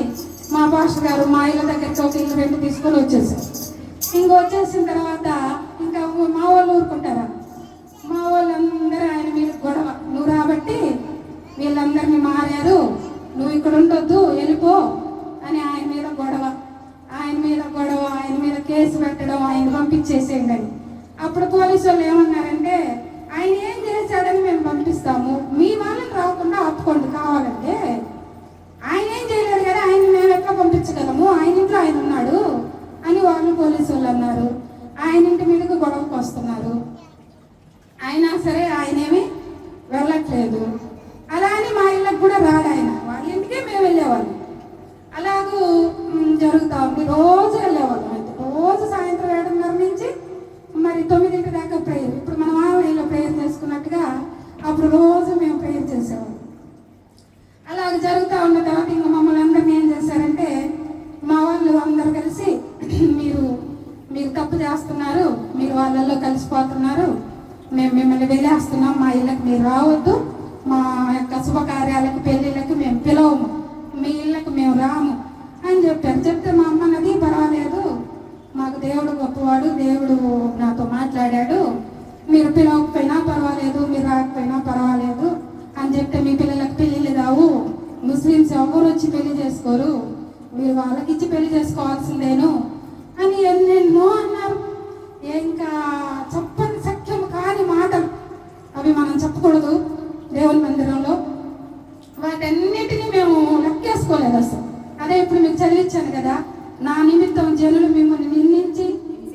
మా పాస్టర్ గారు మా ఇళ్ళ దగ్గరికి ఒక ఇల్లు రెండు తీసుకొని వచ్చేసారు. వచ్చేసిన తర్వాత ఇంకా మా వాళ్ళు ఊరుకుంటారా, మా వాళ్ళందరూ ఆయన మీద గొడవ, నువ్వు రాబట్టి వీళ్ళందరినీ మారారు, నువ్వు ఇక్కడ ఉండొద్దు వెళ్ళిపో అని ఆయన మీద గొడవ, ఆయన మీద కేసు పెట్టడం, ఆయన పంపించేసేయండి అని. అప్పుడు పోలీసు వాళ్ళు ఏమన్నారంటే, ఆయన ఏం చేశాడని మేము పంపిస్తాము, మీ వాళ్ళని రాకుండా ఆపుకోండి కావాలంటే, ఆయన ఏం చేయలేదు కదా, ఆయన మేము ఎట్లా పంపించగలము, ఆయన ఇంట్లో ఆయన ఉన్నాడు అని వాళ్ళు పోలీసు వాళ్ళు అన్నారు. ఆయన ఇంటి మీదకి గొడవకు వస్తున్నారు. అయినా సరే ఆయనేమి వెళ్ళట్లేదు. అలా అని మా ఇళ్ళకి కూడా రాడు ఆయన, వాళ్ళ ఇంటికే మేము వెళ్ళేవాళ్ళం. అలాగూ జరుగుతూ ఉంది. రోజు వెళ్ళేవాళ్ళం. అయితే రోజు సాయంత్రం 7:30 నుంచి మరి 9 దాకా ప్రేయర్. ఇప్పుడు మనం ఆవిడలో ప్రేయర్ చేసుకున్నట్టుగా అప్పుడు రోజు మేము ప్రేయర్ చేసేవాళ్ళం. అలాగ జరుగుతూ ఉన్న తర్వాత ఇంకా మమ్మల్ని అందరినీ ఏం చేశారంటే, మా వాళ్ళు అందరూ కలిసి మీరు తప్పు చేస్తున్నారు, మీరు వాళ్ళల్లో కలిసిపోతున్నారు, మేము మిమ్మల్ని వెళ్ళేస్తున్నాం, మా ఇళ్ళకి మీరు రావద్దు, మా యొక్క శుభకార్యాలకు పెళ్ళిళ్ళకి మేము పిలవము, మీ ఇళ్ళకి మేము రాము అని చెప్పారు. చెప్తే మా అమ్మ అన్నది, పర్వాలేదు, మాకు దేవుడు గొప్పవాడు, దేవుడు నాతో మాట్లాడాడు, మీరు పిలవకపోయినా పర్వాలేదు, మీరు రాకపోయినా పర్వాలేదు అని చెప్తే, మీ పిల్లలకు పెళ్ళిళ్ళు కావు, ముస్లిమ్స్ ఎవరు వచ్చి పెళ్లి చేసుకోరు, మీరు వాళ్ళకి ఇచ్చి పెళ్లి చేసుకోవాల్సిందేను అని ఎన్నెన్నో అన్నారు. ఇంకా చెప్పని సఖ్యం కాని మాటలు అవి మనం చెప్పకూడదు దేవుని మందిరంలో. వాటన్నిటినీ మేము లెక్కేసుకోలేదు అసలు. అదే ఇప్పుడు మీకు చదివించాను కదా, నా నిమిత్తం జనులు మిమ్మల్ని నిందించి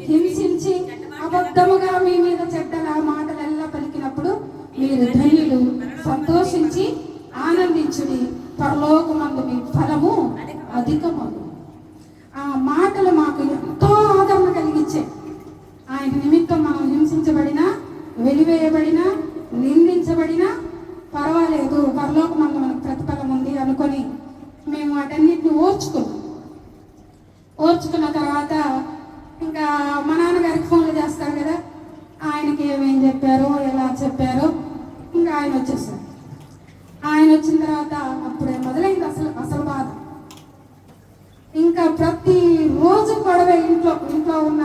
హింసించి అబద్ధముగా మీ మీద చెడ్డల మాటలెల్లా పలికినప్పుడు మీరు ధన్యులు, సంతోషించి ఆనందించుడి, పరలోకమందు మీ ఫలము అధికమగు. ఆ మాటలు మాకు ఎంతో ఆదరణ కలిగించే. ఆయన నిమిత్తం మనం హింసించబడినా, వెలివేయబడినా, నిందించబడినా పర్వాలేదు, పరలోకమందు మనకు ప్రతిఫలం ఉంది అనుకొని మేము వాటన్నిటిని ఓర్చుకున్న తర్వాత ఇంకా మా నాన్నగారికి ఫోన్లు చేస్తారు కదా, ఆయనకి ఏమేం చెప్పారో ఎలా చెప్పారో ఇంకా ఆయన వచ్చేసారు. ఆయన వచ్చిన తర్వాత అప్పుడే మొదలైంది అసలు బాధ. ఇంకా ప్రతిరోజు గొడవ, ఇంట్లో ఉన్న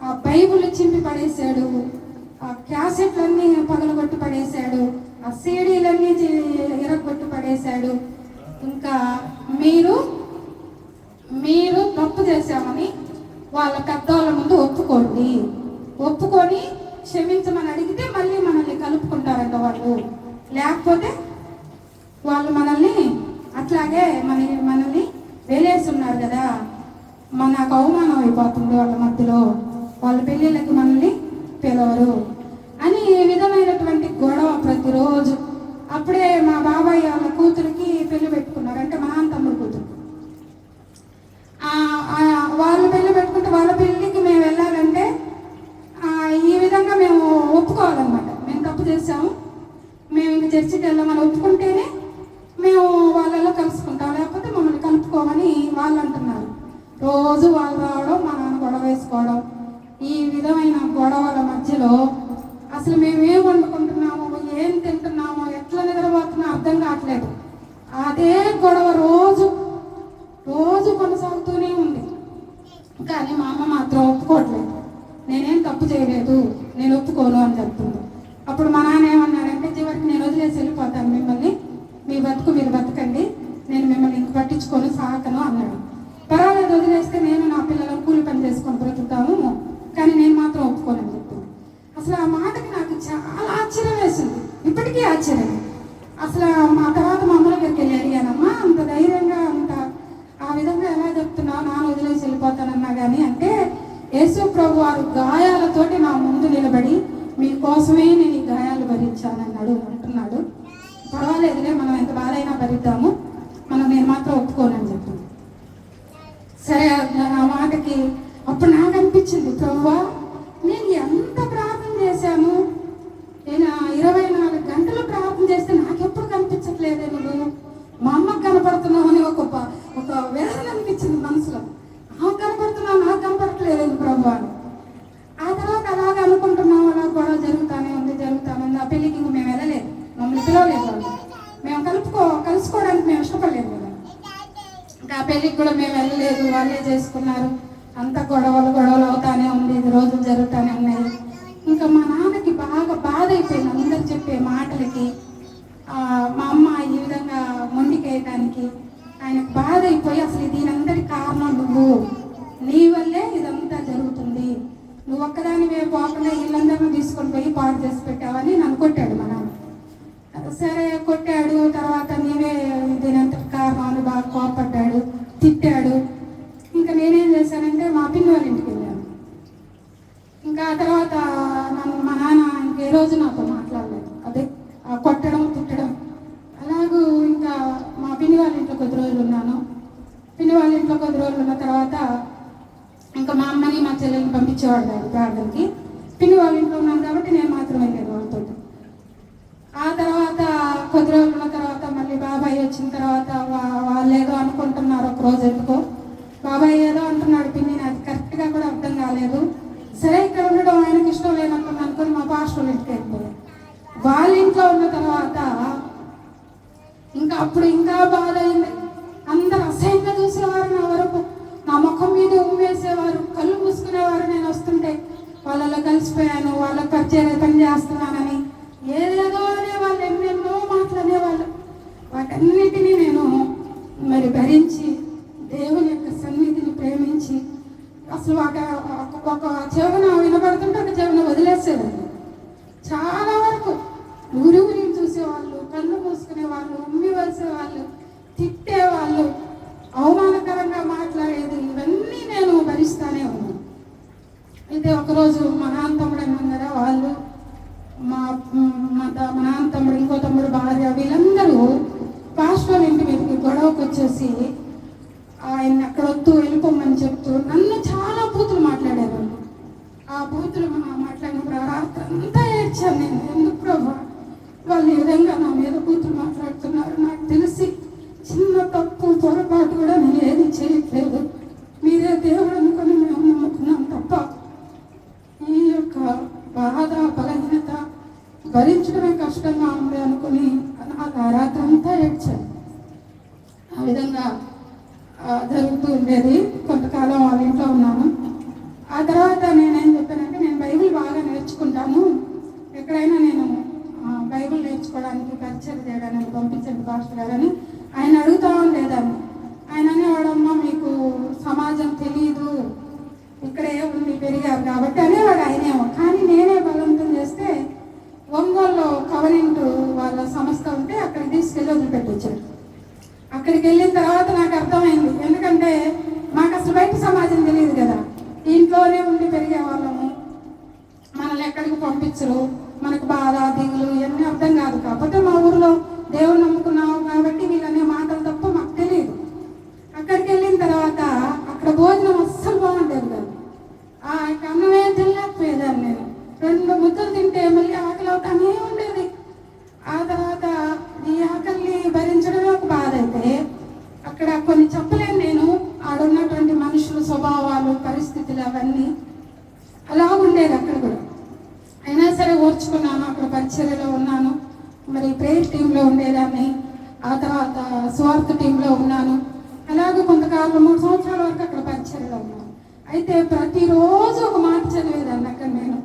ఆ బైబుల్ చింపి పడేశాడు, ఆ క్యాసెట్లన్నీ పగలగొట్టి పడేశాడు, ఆ సీడీలన్నీ ఎరగొట్టి పడేశాడు. ఇంకా మీరు తప్పు చేశామని వాళ్ళ పెద్దవాళ్ళ ముందు ఒప్పుకొని క్షమించమని అడిగితే మళ్ళీ మనల్ని కలుపుకుంటారంట వాళ్ళు, లేకపోతే వాళ్ళు మనల్ని అట్లాగే మనల్ని వేలేస్తున్నారు కదా, మనకు అవమానం అయిపోతుంది వాళ్ళ మధ్యలో, వాళ్ళ పెళ్ళిళ్ళకి మనల్ని పిలవరు అని ఈ విధమైనటువంటి గొడవ ప్రతిరోజు. అప్పుడే మా బాబాయ్ వాళ్ళ కూతురికి పెళ్లి పెట్టుకున్నారు. అంటే మా ఒప్పుకుంటేనే మేము వాళ్ళలో కలుసుకుంటాం, లేకపోతే మమ్మల్ని కలుపుకోమని వాళ్ళు అంటున్నారు. రోజు వాళ్ళు రావడం, మా నాన్న గొడవ వేసుకోవడం, ఈ విధమైన గొడవల మధ్యలో అసలు మేము ఏం వండుకుంటున్నామో, ఏం తింటున్నామో, ఎట్లా నిద్రపోతున్నా అర్థం కావట్లేదు. అదే గొడవ రోజు రోజు కొనసాగుతూనే ఉంది. కానీ మా అమ్మ మాత్రం ఒప్పుకోవట్లేదు. నేనేం తప్పు చేయలేదు, నేను ఒప్పుకోను అని చెప్తుంది. అప్పుడు మా నాన్న ఏమన్నాడంటే, చివరికి నేను వదిలేసి వెళ్ళిపోతాను మిమ్మల్ని, మీ బతుకు మీరు బతకండి, నేను మిమ్మల్ని ఇంక పట్టించుకొని సాకను అన్నాడు. పర్వాలేదు, వదిలేస్తే నేను నా పిల్లలు కూలి పని చేసుకొని బ్రతుకుతాము, కానీ నేను మాత్రం ఒప్పుకోనని చెప్పింది. అసలు ఆ మాటకి నాకు చాలా ఆశ్చర్యం వేసింది, ఇప్పటికీ ఆశ్చర్యం. అసలు మా తర్వాత మా అమ్మ దగ్గరికి వెళ్ళి అడిగానమ్మా, అంత ధైర్యంగా అంత ఆ విధంగా ఎలా చెప్తున్నావు, నాన్న వదిలేసి వెళ్ళిపోతానన్నా కానీ అంటే, యేసు ప్రభు వారు గాయాలతోటి నా ముందు నిలబడి మీకోసమే నేను ఈ గాయాలు భరించానన్నాడు అంటున్నాడు. పర్వాలేదులే, మనం ఎంత బాధ అయినా భరిద్దాము, నేను మాత్రం ఒప్పుకోనని చెప్పింది. సరే, ఆ మాటకి అప్పుడు నాకు అనిపించింది, ప్రభువా నేను ఎంత ప్రార్థన చేశాను, నేను 24 గంటలు ప్రార్థన చేస్తే నాకెప్పుడు కనిపించట్లేదే నువ్వు, మా అమ్మకు కనపడుతున్నావు అని ఒక వేదన అనిపించింది మనసులో. నాకు కనపడుతున్నావు, నాకు కనపడట్లేదు ప్రభు అని. ఆ తర్వాత అలాగ అనుకుంటున్నాం, అలా గొడవ జరుగుతానే ఉంది. ఆ పెళ్ళికి ఇంక మేము వెళ్ళలేదు, మమ్మల్ని పిలవలేదు వాళ్ళు, మేము కలుసుకోవడానికి మేము ఇష్టపడలేదు కదా. ఇంకా ఆ పెళ్ళికి కూడా మేము వెళ్ళలేదు, వాళ్ళే చేసుకున్నారు. అంత గొడవలు అవుతానే ఉంది, రోజులు జరుగుతూనే ఉన్నాయి. ఇంకా మా నాన్నకి బాగా బాధ అయిపోయింది అందరు చెప్పే మాటలకి, మా అమ్మ ఈ విధంగా మొండికేయటానికి ఆయనకు బాధ అయిపోయి, అసలు దీనందరి కారణం నువ్వు, నీ వల్లే ఇదంతా జరుగుతుంది, నువ్వు ఒక్కదానివే పోకుండా వీళ్ళందరినీ తీసుకొని పోయి పాడు చేసి పెట్టావని నన్ను కొట్టాడు మా నాన్న. సరే కొట్టాడు, తర్వాత నీవే దీనంతటి కారణం అని బాగా కోపడ్డాడు, తిట్టాడు. ఇంకా నేనేం చేశానంటే మా పిన్ని వాళ్ళ ఇంటికి వెళ్ళాను. ఇంకా ఆ తర్వాత మా నాన్న ఇంకే రోజు నాతో మాట్లాడలేదు, అదే కొట్టడం తిట్టడం. అలాగూ ఇంకా మా పిన్ని వాళ్ళ ఇంట్లో కొద్ది రోజులు ఉన్నాను. పిన్ని వాళ్ళ ఇంట్లో కొద్ది రోజులు ఉన్న తర్వాత ఇంకా మా అమ్మని మా చెల్లెల్ని పంపించేవాడు కాదు ప్రార్థనకి. పిన్ని వాళ్ళ ఇంట్లో ఉన్నాను కాబట్టి నేను మాత్రం వెళ్ళేది వాళ్ళతో. ఆ తర్వాత కొద్ది రోజులు ఉన్న తర్వాత మళ్ళీ బాబాయ్ వచ్చిన తర్వాత వాళ్ళు ఏదో అనుకుంటున్నారు. ఒక రోజు ఎందుకో బాబాయ్ ఏదో అంటున్నాడు పిన్నిని, అది కరెక్ట్గా కూడా అర్థం కాలేదు. సరే ఇక్కడ ఉండడం ఆయనకి ఇష్టం లేనప్పుడు అనుకుని మా పాస్టర్ ఇంటికి వెళ్ళిపోయాను. వాళ్ళ ఇంట్లో ఉన్న తర్వాత ఇంకా అప్పుడు ఇంకా బాధ అయింది. అందరు అసహ్యంగా చూసేవారు, నా వరకు నా ముఖం మీద ఉమ్మేసేవారు, కళ్ళు మూసుకునేవారు. నేను వస్తుంటే వాళ్ళలో కలిసిపోయాను, వాళ్ళకి పని చేస్తున్నానని ఏదేదో అనేవాళ్ళు, ఎన్నెన్నో మాటలు అనేవాళ్ళు. వాటన్నిటినీ నేను మరి భరించి దేవుని యొక్క సన్నిధిని ప్రేమించి అసలు ఒక చెవున వినబడుతుంటే ఒక చెవున వదిలేసేవాళ్ళు. చాలా వరకు ఊరి చూసేవాళ్ళు, కళ్ళు మూసుకునేవాళ్ళు, ఉమ్మి వేసేవాళ్ళు, తిట్టేవాళ్ళు, అవమానకరంగా మాట్లాడేది, ఇవన్నీ నేను భరిస్తానే ఉన్నాను. అయితే ఒకరోజు మా నాన్న తమ్ముడు అన్నారా, వాళ్ళు మా నాన్న తమ్ముడు, ఇంకో తమ్ముడు భార్య, వీళ్ళందరూ పాస్టర్ ఇంటి మీదకి గొడవకు వచ్చేసి ఆయన అక్కడ వద్దు వెళ్ళిపోమని చెప్తూ నన్ను చాలా బూతులు మాట్లాడేవాళ్ళు. ఆ బూతులు మాట్లాడినప్పుడు ఆ రాత్రి అంతా ఏడ్చాను నేను. ఎందుకు ప్రభా వాళ్ళు ఈ విధంగా నా మీద బూతులు మాట్లాడుతున్నారు, నాకు తెలిసి చిన్న తప్పు పొరపాటు కూడా నేను ఏది చేయట్లేదు, మీరే దేవుడు అనుకుని మేము నమ్ముకున్నాం తప్ప ఈ యొక్క బాధ బలహీనత భరించడమే కష్టంగా ఉంది అనుకుని నాకు ఆ రాత్రి అంతా ఏడ్చాను. ఆ విధంగా జరుగుతూ ఉండేది. కొంతకాలం వాళ్ళ ఇంట్లో ఉన్నాను. ఆ తర్వాత నేనేం చెప్పానంటే, నేను బైబిల్ బాగా నేర్చుకుంటాను, ఎక్కడైనా నేను బైబిల్ నేర్చుకోవడానికి పరిచయం చేయడానికి పంపించండి పాస్టర్ గారని ఆయన అడుగుతా ఉండేదాన్ని. ఆయన అనేవాడమ్మా మీకు సమాజం తెలియదు, ఇక్కడే ఉండి పెరిగారు కాబట్టి అనేవాడు ఆయనేమో. కానీ నేనే బలవంతం చేస్తే ఒంగోలులో కవరింటు వాళ్ళ సంస్థ ఉంటే అక్కడికి తీసుకెళ్ళి వదిలిపెట్టొచ్చాడు. అక్కడికి వెళ్ళిన తర్వాత నాకు అర్థమైంది, ఎందుకంటే మాకు అసలు బయట సమాజం తెలియదు కదా, ఇంట్లోనే ఉండి పెరిగే వాళ్ళము, మనల్ని ఎక్కడికి పంపించరు, మనకు బాధ దిగులు ఇవన్నీ అర్థం కాదు. కాకపోతే మా ఊర్లో దేవుడు నమ్ముకున్నాము కాబట్టి వీళ్ళనే మాటలు తప్ప మాకు తెలియదు. అక్కడికి వెళ్ళిన తర్వాత అక్కడ భోజనం అస్సలు బాగుండేది కాదు. ఆ అన్నమే తినలేకపోయేదాన్ని నేను. 2 ముద్దలు తింటే మళ్ళీ ఆకలి అవుతానే ఉండేది. ఆ తర్వాత ఈ కొన్ని చెప్పలేను నేను. ఆడున్నటువంటి మనుషుల స్వభావాలు, పరిస్థితులు అవన్నీ అలా ఉండేది అక్కడ కూడా. అయినా సరే ఓర్చుకున్నాను. అక్కడ పరిచర్యలో ఉన్నాను. మరి ప్రేయర్ టీంలో ఉండేదాన్ని. ఆ తర్వాత స్వార్థ టీంలో ఉన్నాను. అలాగే కొంతకాలం 3 సంవత్సరాల వరకు అక్కడ పరిచర్యలో ఉన్నాను. అయితే ప్రతిరోజు ఒక మాట చదివేదాన్ని అక్కడ నేను.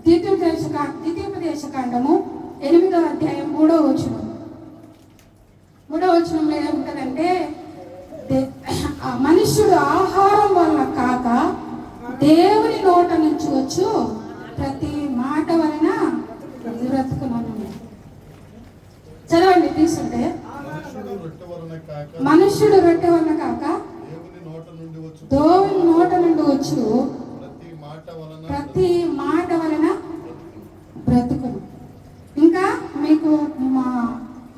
ద్వితీయోపదేశకాండము 8వ అధ్యాయం 3వ వచనం. 3వ వచనంలో ఏముంటుందంటే, మనుష్యుడు ఆహారం వల్ల కాక దేవుని నోట నుంచి వచ్చు ప్రతి మాట వలన బ్రతుకున్నాను. చదవండి తీసుంటే, మనుష్యుడు రొట్టె వలన కాక దేవుని నోట నుండి వచ్చు ప్రతి మాట వలన బ్రతుకును. ఇంకా మీకు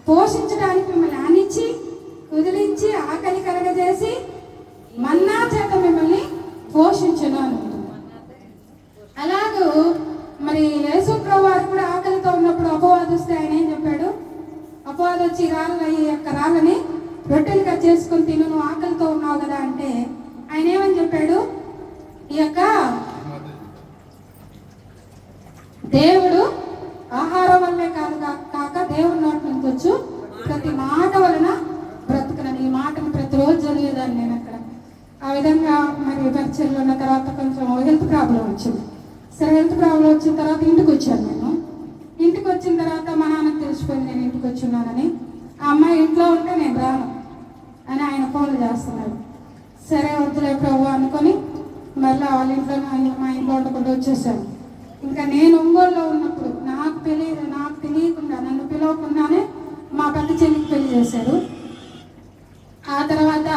పోషించడానికి మిమ్మల్ని ఆనిచ్చి కుదిరించి ఆకలి కలగజేసి మన్నా చేత మిమ్మల్ని పోషించను అని. అలాగూ మరి యేసు ప్రభువారు కూడా ఆకలితో ఉన్నప్పుడు అపవాది వస్తే ఆయన ఏం చెప్పాడు? అపవాది వచ్చి ఈ యొక్క రాళ్ళని రొట్టెలుగా చేసుకొని తిను, నువ్వు ఆకలితో ఉన్నావు కదా అంటే ఆయన ఏమని చెప్పాడు? ఈ యొక్క దేవుడు ఆహారం వల్లే కాక దేవుడి నోటి నుంచి వచ్చు ప్రతి మాట వలన బ్రతుకునని. ఈ మాటను ప్రతిరోజు చదివేదాన్ని నేను అక్కడ. ఆ విధంగా మరి పరిచయలో ఉన్న తర్వాత కొంచెం హెల్త్ ప్రాబ్లం వచ్చింది. సరే, హెల్త్ ప్రాబ్లం వచ్చిన తర్వాత ఇంటికి వచ్చాను నేను. ఇంటికి వచ్చిన తర్వాత మా నాన్నకు తెలిసిపోయింది నేను ఇంటికి వచ్చున్నానని. ఆ అమ్మాయి ఇంట్లో ఉంటే నేను రాను అని ఆయన ఫోన్లు చేస్తున్నాడు. సరే వద్దులే ప్రభు అనుకొని మళ్ళీ వాళ్ళ ఇంట్లో మా ఇంట్లో ఉండకుండా వచ్చేసాను. ఇంకా నేను ఒంగోలులో ఉన్నప్పుడు నాకు తెలియకుండా నన్ను పిలవకుండానే మా పెద్ద చెల్లికి పెళ్లి చేశారు. ఆ తర్వాత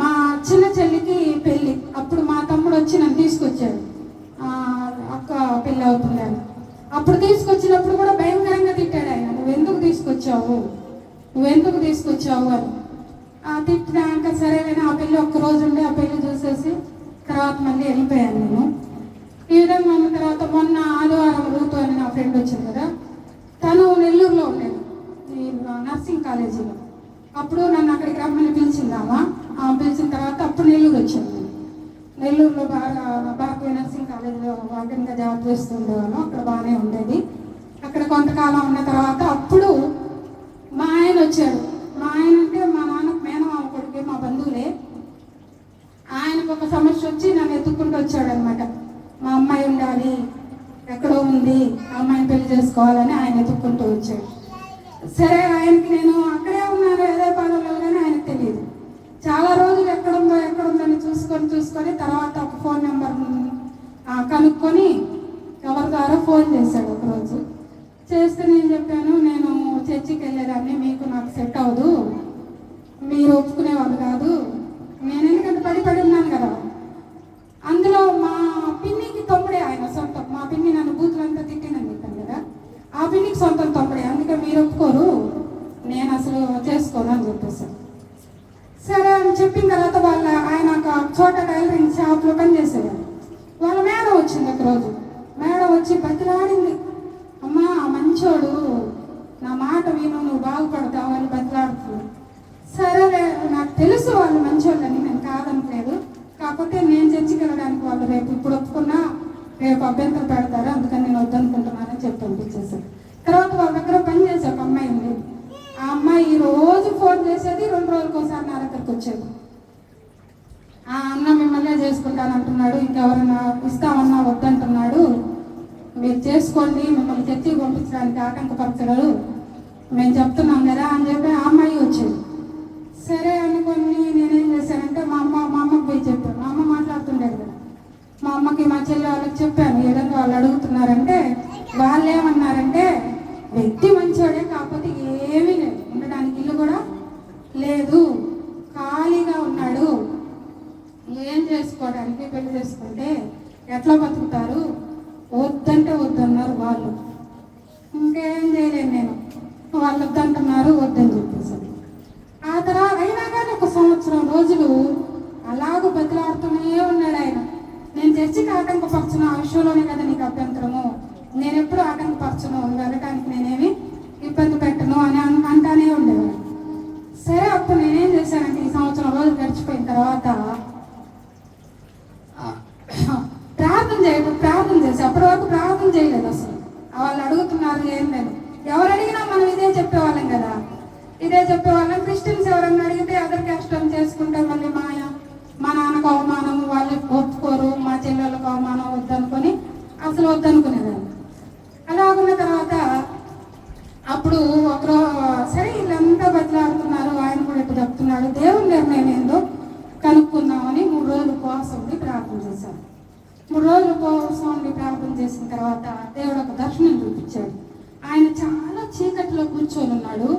మా చిన్న చెల్లికి పెళ్ళి. అప్పుడు మా తమ్ముడు వచ్చి నన్ను తీసుకొచ్చాడు, అక్క పెళ్ళి అవుతుంది అని. అప్పుడు తీసుకొచ్చినప్పుడు కూడా భయంకరంగా తిట్టాడు ఆయన, నువ్వెందుకు తీసుకొచ్చావు అని. తిట్టినాక సరేనా ఆ పెళ్ళి ఒక్కరోజు ఉండి ఆ పెళ్ళి చూసేసి తర్వాత మళ్ళీ వెళ్ళిపోయాను నేను. ఈ విధంగా ఉన్న తర్వాత మొన్న ఆదివారం రూతు అని నా ఫ్రెండ్ వచ్చింది కదా, తను నెల్లూరులో ఉండేది ఈ నర్సింగ్ కాలేజీలో. అప్పుడు నన్ను అక్కడికి రమ్మని పిలిచిందామా. పిలిచిన తర్వాత అప్పుడు నెల్లూరు వచ్చాను. నెల్లూరులో భారతీయ నర్సింగ్ కాలేజీలో వార్డెన్గా జాబ్ చేస్తుండేవాను. అక్కడ బాగానే ఉండేది. అక్కడ కొంతకాలం ఉన్న తర్వాత అప్పుడు మా ఆయన వచ్చాడు. మా ఆయన అంటే మా నాన్నకు మేనమామ కొడుకు, మా బంధువులే. ఆయనకు ఒక సమస్య వచ్చి నన్ను ఎత్తుక్కుంటూ వచ్చాడు అనమాట. మా అమ్మాయి ఉండాలి, ఎక్కడో ఉంది, ఆ అమ్మాయిని పెళ్లి చేసుకోవాలని ఆయన ఎత్తుక్కుంటూ వచ్చాడు. సరే, ఆయనకి నేను అక్కడే ఉన్నాను ఏదో పనులు కానీ ఆయనకు తెలియదు. చాలా రోజులు ఎక్కడుందని చూసుకొని తర్వాత ఒక ఫోన్ నెంబర్ కనుక్కొని ఎవరి ద్వారా ఫోన్ చేశాడు ఒకరోజు. చేస్తే నేను చెప్పాను, నేను చర్చికి వెళ్ళేదాన్ని, నాకు సెట్ అవ్వదు, మీరు ఒప్పుకునేవాళ్ళు కాదు. నేను ఎందుకంటే పడి ఉన్నాను కదా. అందులో మా పిన్నికి తమ్ముడే ఆయన సొంతం. మా పిన్ని నన్ను బూతులంతా తిట్టినని చెప్పాను కదా, ఆ పిన్నికి సొంతం తమ్ముడే. అందుకే మీరు ఒప్పుకోరు, నేను అసలు చేసుకోను అని చెప్పేసాను. సరే అని చెప్పిన తర్వాత ఆయన ఒక చోట టైలరింగ్ షాప్లో పనిచేసేవారు. వాళ్ళ మేడం వచ్చింది ఒకరోజు. మేడం వచ్చి బతిలాడింది, అమ్మా మంచోడు, నా మాట విను, నువ్వు బాగుపడతావు అని బతిలాడుతుంది. సరే, నాకు తెలుసు వాళ్ళు మంచోళ్ళని, నేను కాదనట్లేదు. కాకపోతే నేను చర్చికి వెళ్ళడానికి వాళ్ళు రేపు ఇప్పుడు ఒప్పుకున్నా రేపు అభ్యంతరం పెడతారు, అందుకని నేను వద్దనుకుంటున్నానని చెప్పి పంపించేసాను. తర్వాత వాళ్ళ దగ్గర పని చేసే ఒక అమ్మాయి ఉంది. ఆ అమ్మాయి రోజు ఫోన్ చేసేది, 2 రోజులకు ఒకసారి నా దగ్గరకు వచ్చేది. ఆ అన్న మిమ్మల్నే చేసుకుంటానంటున్నాడు, ఇంకెవరైనా ఇస్తామన్నా వద్దంటున్నాడు, మీరు చేసుకోండి, మిమ్మల్ని చర్చికి పంపించడానికి ఆటంకపరచగలరు, మేము చెప్తున్నాం కదా అని చెప్పి ఆ అమ్మాయి వచ్చేది. సరే అనుకొని నేనేం చేశానంటే మా అమ్మకి పోయి చెప్పాను. మా అమ్మ మాట్లాడుతుండేది కదా, మా అమ్మకి మా చెల్లి వాళ్ళకి చెప్పాను. ఏదైనా వాళ్ళు అడుగుతున్నారంటే వాళ్ళు ఏమన్నారంటే, వ్యక్తి మంచివాడే, కాకపోతే ఏమీ లేదు, ఉండడానికి ఇల్లు కూడా లేదు, ఖాళీగా ఉన్నాడు, ఏం చేసుకోవడానికి, పెళ్లి చేసుకుంటే ఎట్లా బతుకుతారు, వద్దంటే వద్దన్నారు వాళ్ళు. ఇంకేం చేయలేను నేను, వాళ్ళు వద్దంటున్నారు, వద్దని చెప్పేసాను. ఆ తర్వాత అయినా కానీ 1 సంవత్సరం రోజులు అలాగూ బతిలాడుతూనే ఉన్నాడు ఆయన. నేను చర్చికి ఆటంకపరచను, ఆ విషయంలోనే కదా నీకు అభ్యంతరము, నేను ఎప్పుడు ఆటంకపరచను, వెళ్ళటానికి నేనేమి ఇబ్బంది పెట్టను అని అంటానే ఉండేవాడు. సరే, అప్పుడు నేనేం చేశానంటే ఈ సంవత్సరం ఇదే చెప్పేవాళ్ళం. క్రిస్టియన్స్ ఎవరన్నా అడిగితే అదర్ క్యాస్ట్ అని చేసుకుంటే మళ్ళీ మా నాన్నకు అవమానం, వాళ్ళు ఒప్పుకోరు, మా చెల్లెళ్ళకు అవమానం వద్దనుకొని అసలు వద్దనుకునేదాన్ని. అలాగున్న తర్వాత అప్పుడు ఒకరో సరే వీళ్ళంతా బట్లాడుతున్నారు, ఆయన కూడా ఇట్లా చెప్తున్నాడు, దేవుని నిర్ణయం ఏందో కనుక్కుందామని 3 రోజులు ఉపవాసం ఉండి ప్రార్థన చేశాను. 3 రోజులు ఉపవాసం ఉండి ప్రార్థన చేసిన తర్వాత దేవుడు ఒక దర్శనం చూపించాడు. ఆయన చాలా చీకట్లో కూర్చొని ఉన్నాడు.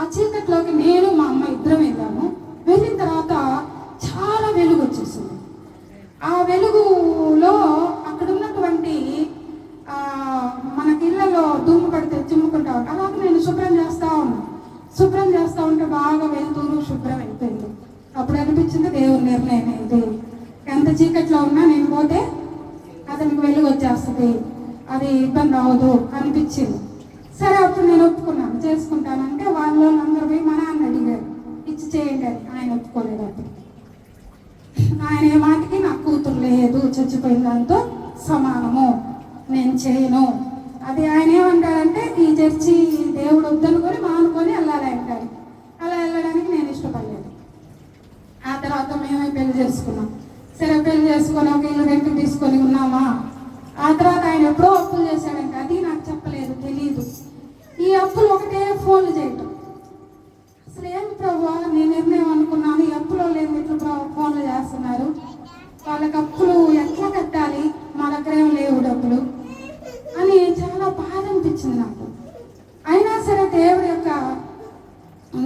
ఆ చీకట్లోకి నేను మా అమ్మ ఇద్దరం వెళ్ళాము. వెళ్ళిన తర్వాత చాలా వెలుగు వచ్చేసింది. ఆ వెలుగులో అక్కడ ఉన్నటువంటి మనకి ఇళ్లలో దుమ్ము పడితే చిమ్ముకుంటా ఉంటాం. అలాగే నేను శుభ్రం చేస్తూ ఉన్నాను. శుభ్రం చేస్తూ ఉంటే బాగా వెళ్తూరు శుభ్రం అయిపోయింది. అప్పుడు అనిపించింది దేవుని నిర్ణయం ఇది, ఎంత చీకట్లో ఉన్నా నేను పోతే అతనికి వెలుగు వచ్చేస్తుంది, అది ఇబ్బంది అవ్వదు అనిపించింది. సరే అప్పుడు నేను ఒప్పుకున్నాను, చేసుకుంటానంటే వాళ్ళందరూ పోయి మా నాన్న అడిగారు ఇచ్చి చేయండి అని. ఆయన ఒప్పుకోలేదు. అప్పుడు ఆయన ఏ మాటకి నాకు కూతురు లేదు, చచ్చిపోయిన దాంతో సమానము, నేను చేయను. అది ఆయన ఏమంటాడంటే ఈ చర్చి దేవుడు వద్దనుకొని మానుకొని వెళ్ళాలి అంటాడు. అలా వెళ్ళడానికి నేను ఇష్టపడలేదు. ఆ తర్వాత మేమే పెళ్లి చేసుకున్నాం. సరే పెళ్లి చేసుకొని ఒక ఇల్లు రెంట్ తీసుకొని ఉన్నామా. ఆ తర్వాత ఆయన ఎప్పుడో అప్పులు చేశాడంటే అది నాకు చెప్పలేదు, తెలియదు. ఈ అప్పులు ఒకటే ఫోన్లు చేయటం. అసలు ఏం ప్రభు నేను నిర్ణయం అనుకున్నాను, ఈ అప్పులో లేదు ఇట్లా ఫోన్లు చేస్తున్నారు, వాళ్ళకి అప్పులు ఎట్లా కట్టాలి, మా దగ్గర ఏం లేవు డబ్బులు అని చాలా బాధ అనిపించింది నాకు. అయినా సరే దేవుడి యొక్క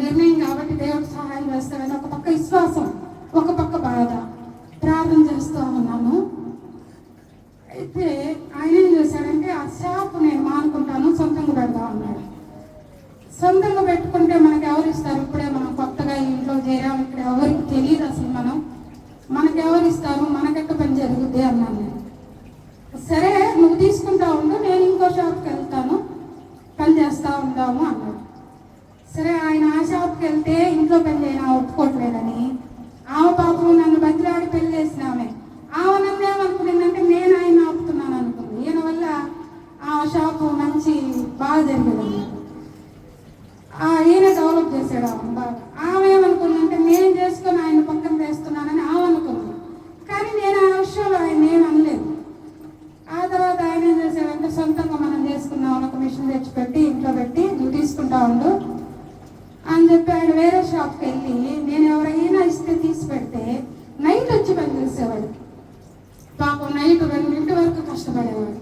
నిర్ణయం కాబట్టి దేవుడు సహాయం చేస్తాడని ఒక పక్క విశ్వాసం, ఒక పక్క బాధ, ప్రార్థన చేస్తూ ఉన్నాను. అయితే ఆయన ఏం చేశాడంటే ఆ షాప్ నేను మానుకుంటాను, సొంతంగా పెడతా ఉన్నాడు. సొంతంగా పెట్టుకుంటే మనకి ఎవరు ఇస్తారు? ఇప్పుడే మనం కొత్తగా ఇంట్లో చేరాము, ఇక్కడ ఎవరికి తెలియదు అసలు మనకి ఎవరు ఇస్తారు, మనకెట్ట పని జరుగుద్ది అన్నాను నేను. సరే నువ్వు తీసుకుంటా ఉండు, నేను ఇంకో షాప్కి వెళ్తాను, పని చేస్తూ ఉందాము అన్నాడు. సరే ఆయన ఆ షాప్కి వెళ్తే ఇంట్లో పని చేయనా ఒప్పుకోవట్లేదని ఆమె పాపం నన్ను బతిలాడి పెళ్లి చేసినామే. ఆమె నన్ను ఏమనుకునేదంటే నేను ఆయన ఆపుతున్నాను అనుకుంది. ఈయన వల్ల ఆ షాపు మంచి బాగా జరిగేది. ఈయన డెవలప్ చేశాడు ఆమె బాగా. ఆమె ఏమనుకుందంటే నేను చేసుకొని ఆయన పక్కన వేస్తున్నానని ఆమె అనుకుంది. కానీ నేను ఆ విషయంలో ఆయన ఏం అనలేదు. ఆ తర్వాత ఆయన ఏం చేశాడంటే సొంతంగా మనం చేసుకున్నాం, ఒక మిషన్ తెచ్చిపెట్టి ఇంట్లో పెట్టి నువ్వు తీసుకుంటా ఉండు అని చెప్పి ఆయన వేరే షాప్కి వెళ్ళి నేను ఎవరైనా ఇస్తే తీసి పెడితే నైట్ వచ్చి పని చేసేవాడు. పాపం నైట్ 2 వరకు కష్టపడేవాడు.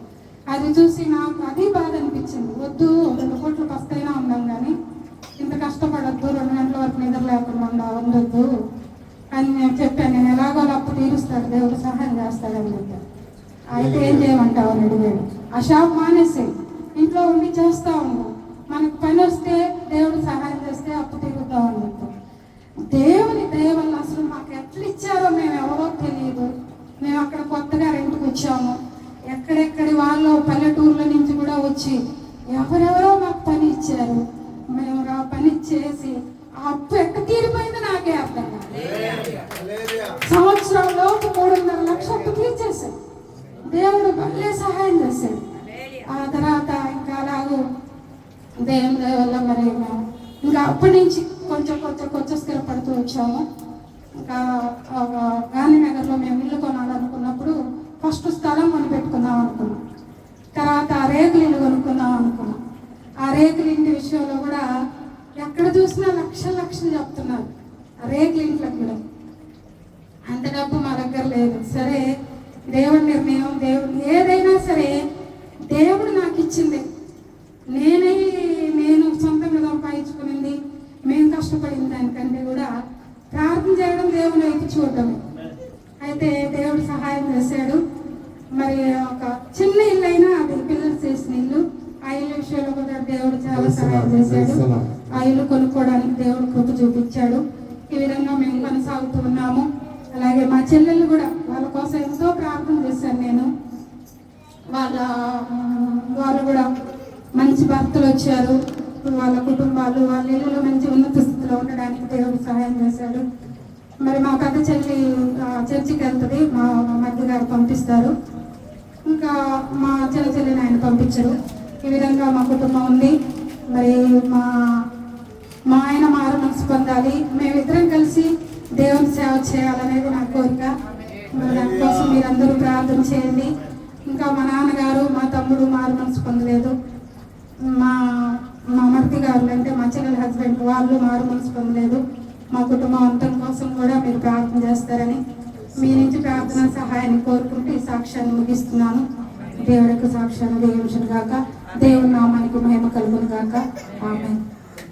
అది చూసి నాకు అది బాధ అనిపించింది. వద్దు 2 కోట్లు కష్టైనా ఉందాం కానీ ఇంత కష్టపడద్దు, 2 గంటల వరకు నిద్ర లేకుండా ఉండొద్దు అని నేను చెప్పాను. నేను ఎలాగో అప్పు తీరుస్తాడు, దేవుడు సహాయం చేస్తాడని చెప్పాను. అయితే ఏం చేయమంటావు అని అడిగాడు. ఆ షాప్ మానేసి ఇంట్లో ఉండి చేస్తూ ఉన్నాం, మనకు పని వస్తే దేవుడు సహాయం చేస్తే అప్పు తీరుద్దామని చెప్పాం. దేవుని దయ వల్ల అసలు మాకు ఎట్లా ఇచ్చారో మేము ఎవరో తెలియదు. మేము అక్కడ కొత్తగా రెంట్కి వచ్చాము. ఎక్కడెక్కడి వాళ్ళు పల్లెటూర్ల నుంచి కూడా వచ్చి ఎవరెవరో మాకు పని ఇచ్చారు. మేము ఆ పని చేసి ఆ అప్పు ఎక్కడ తీరిపోయిందో నాకే అర్థం కాదు. సంవత్సరంలో 3.5 లక్షలు అప్పు తీర్చేసాం. దేవుడు భలే సహాయం చేశాడు. ఆ తర్వాత ఇంకా అలాగూ దేవుని దయ వల్ల మరి ఇంకా అప్పటి నుంచి కొంచెం స్థిరపడుతూ వచ్చాము. ఇంకా గాంధీనగర్లో మేము ఇల్లు కొనాలనుకున్నప్పుడు ఫస్ట్ స్థలం కొనిపెట్టుకుందాం అనుకున్నాం. తర్వాత రేకులు ఇల్లు కొనుక్కుందాం అనుకున్నాం. ఆ రేకుల ఇంటి విషయంలో కూడా ఎక్కడ చూసినా లక్షలు చెప్తున్నారు. ఆ రేకుల ఇంట్లోకి కూడా అంత డబ్బు మా దగ్గర లేదు. సరే దేవుడి నిర్ణయం, దేవుడు ఏదైనా సరే దేవుడు నాకు ఇచ్చింది. నేను సొంతంగా సంపాదించుకునింది, మేము కష్టపడిన దానికంటే కూడా ప్రార్థన చేయడం, దేవుని వైపు చూడటం. అయితే దేవుడు సహాయం చేశాడు. మరి ఒక చిన్న ఇల్లు అయినా అది పిల్లలు చేసిన ఇల్లు. ఆ ఇల్లు విషయంలో కూడా దేవుడు చాలా సహాయం చేశాడు. ఆ ఇల్లు కొనుక్కోవడానికి దేవుడు కృప చూపించాడు. ఈ విధంగా మేము కొనసాగుతూ ఉన్నాము. అలాగే మా చెల్లెళ్ళు కూడా వాళ్ళ కోసం ఎంతో ప్రార్థన చేశాను నేను. వాళ్ళు కూడా మంచి భర్తలు వచ్చారు. ఇప్పుడు వాళ్ళ కుటుంబాలు వాళ్ళ ఇళ్ళలో మంచి ఉన్నత స్థితిలో ఉండడానికి దేవుడు సహాయం చేశాడు. మరి మా పెద్ద చెల్లి చర్చికి వెళ్తుంది, మా మధ్య గారు పంపిస్తారు. ఇంకా మా చెల్లిని ఆయన పంపించరు. ఈ విధంగా మా కుటుంబం ఉంది. మరి మా ఆయన మారు మనసు పొందాలి, మేమిద్దరం కలిసి దేవుని సేవ చేయాలనేది నా కోరిక. మరి దానికోసం మీరందరూ ప్రార్థన చేయండి. ఇంకా మా నాన్నగారు మా తమ్ముడు మారు మనసు పొందలేదు, మా మా మరిది గారు అంటే మా చెల్లెల హస్బెండ్ వాళ్ళు మారు మనసు పొందలేదు. మా కుటుంబం అంతం కోసం కూడా మీరు ప్రార్థన చేస్తారని మీ నుంచి ప్రార్థన సహాయాన్ని కోరుకుంటూ ఈ సాక్ష్యాన్ని ముగిస్తున్నాను. దేవుడి యొక్క సాక్ష్యాన్ని దీవించును గాక. దేవుని నామానికి మహిమ కలుగును గాక. ఆమేన్.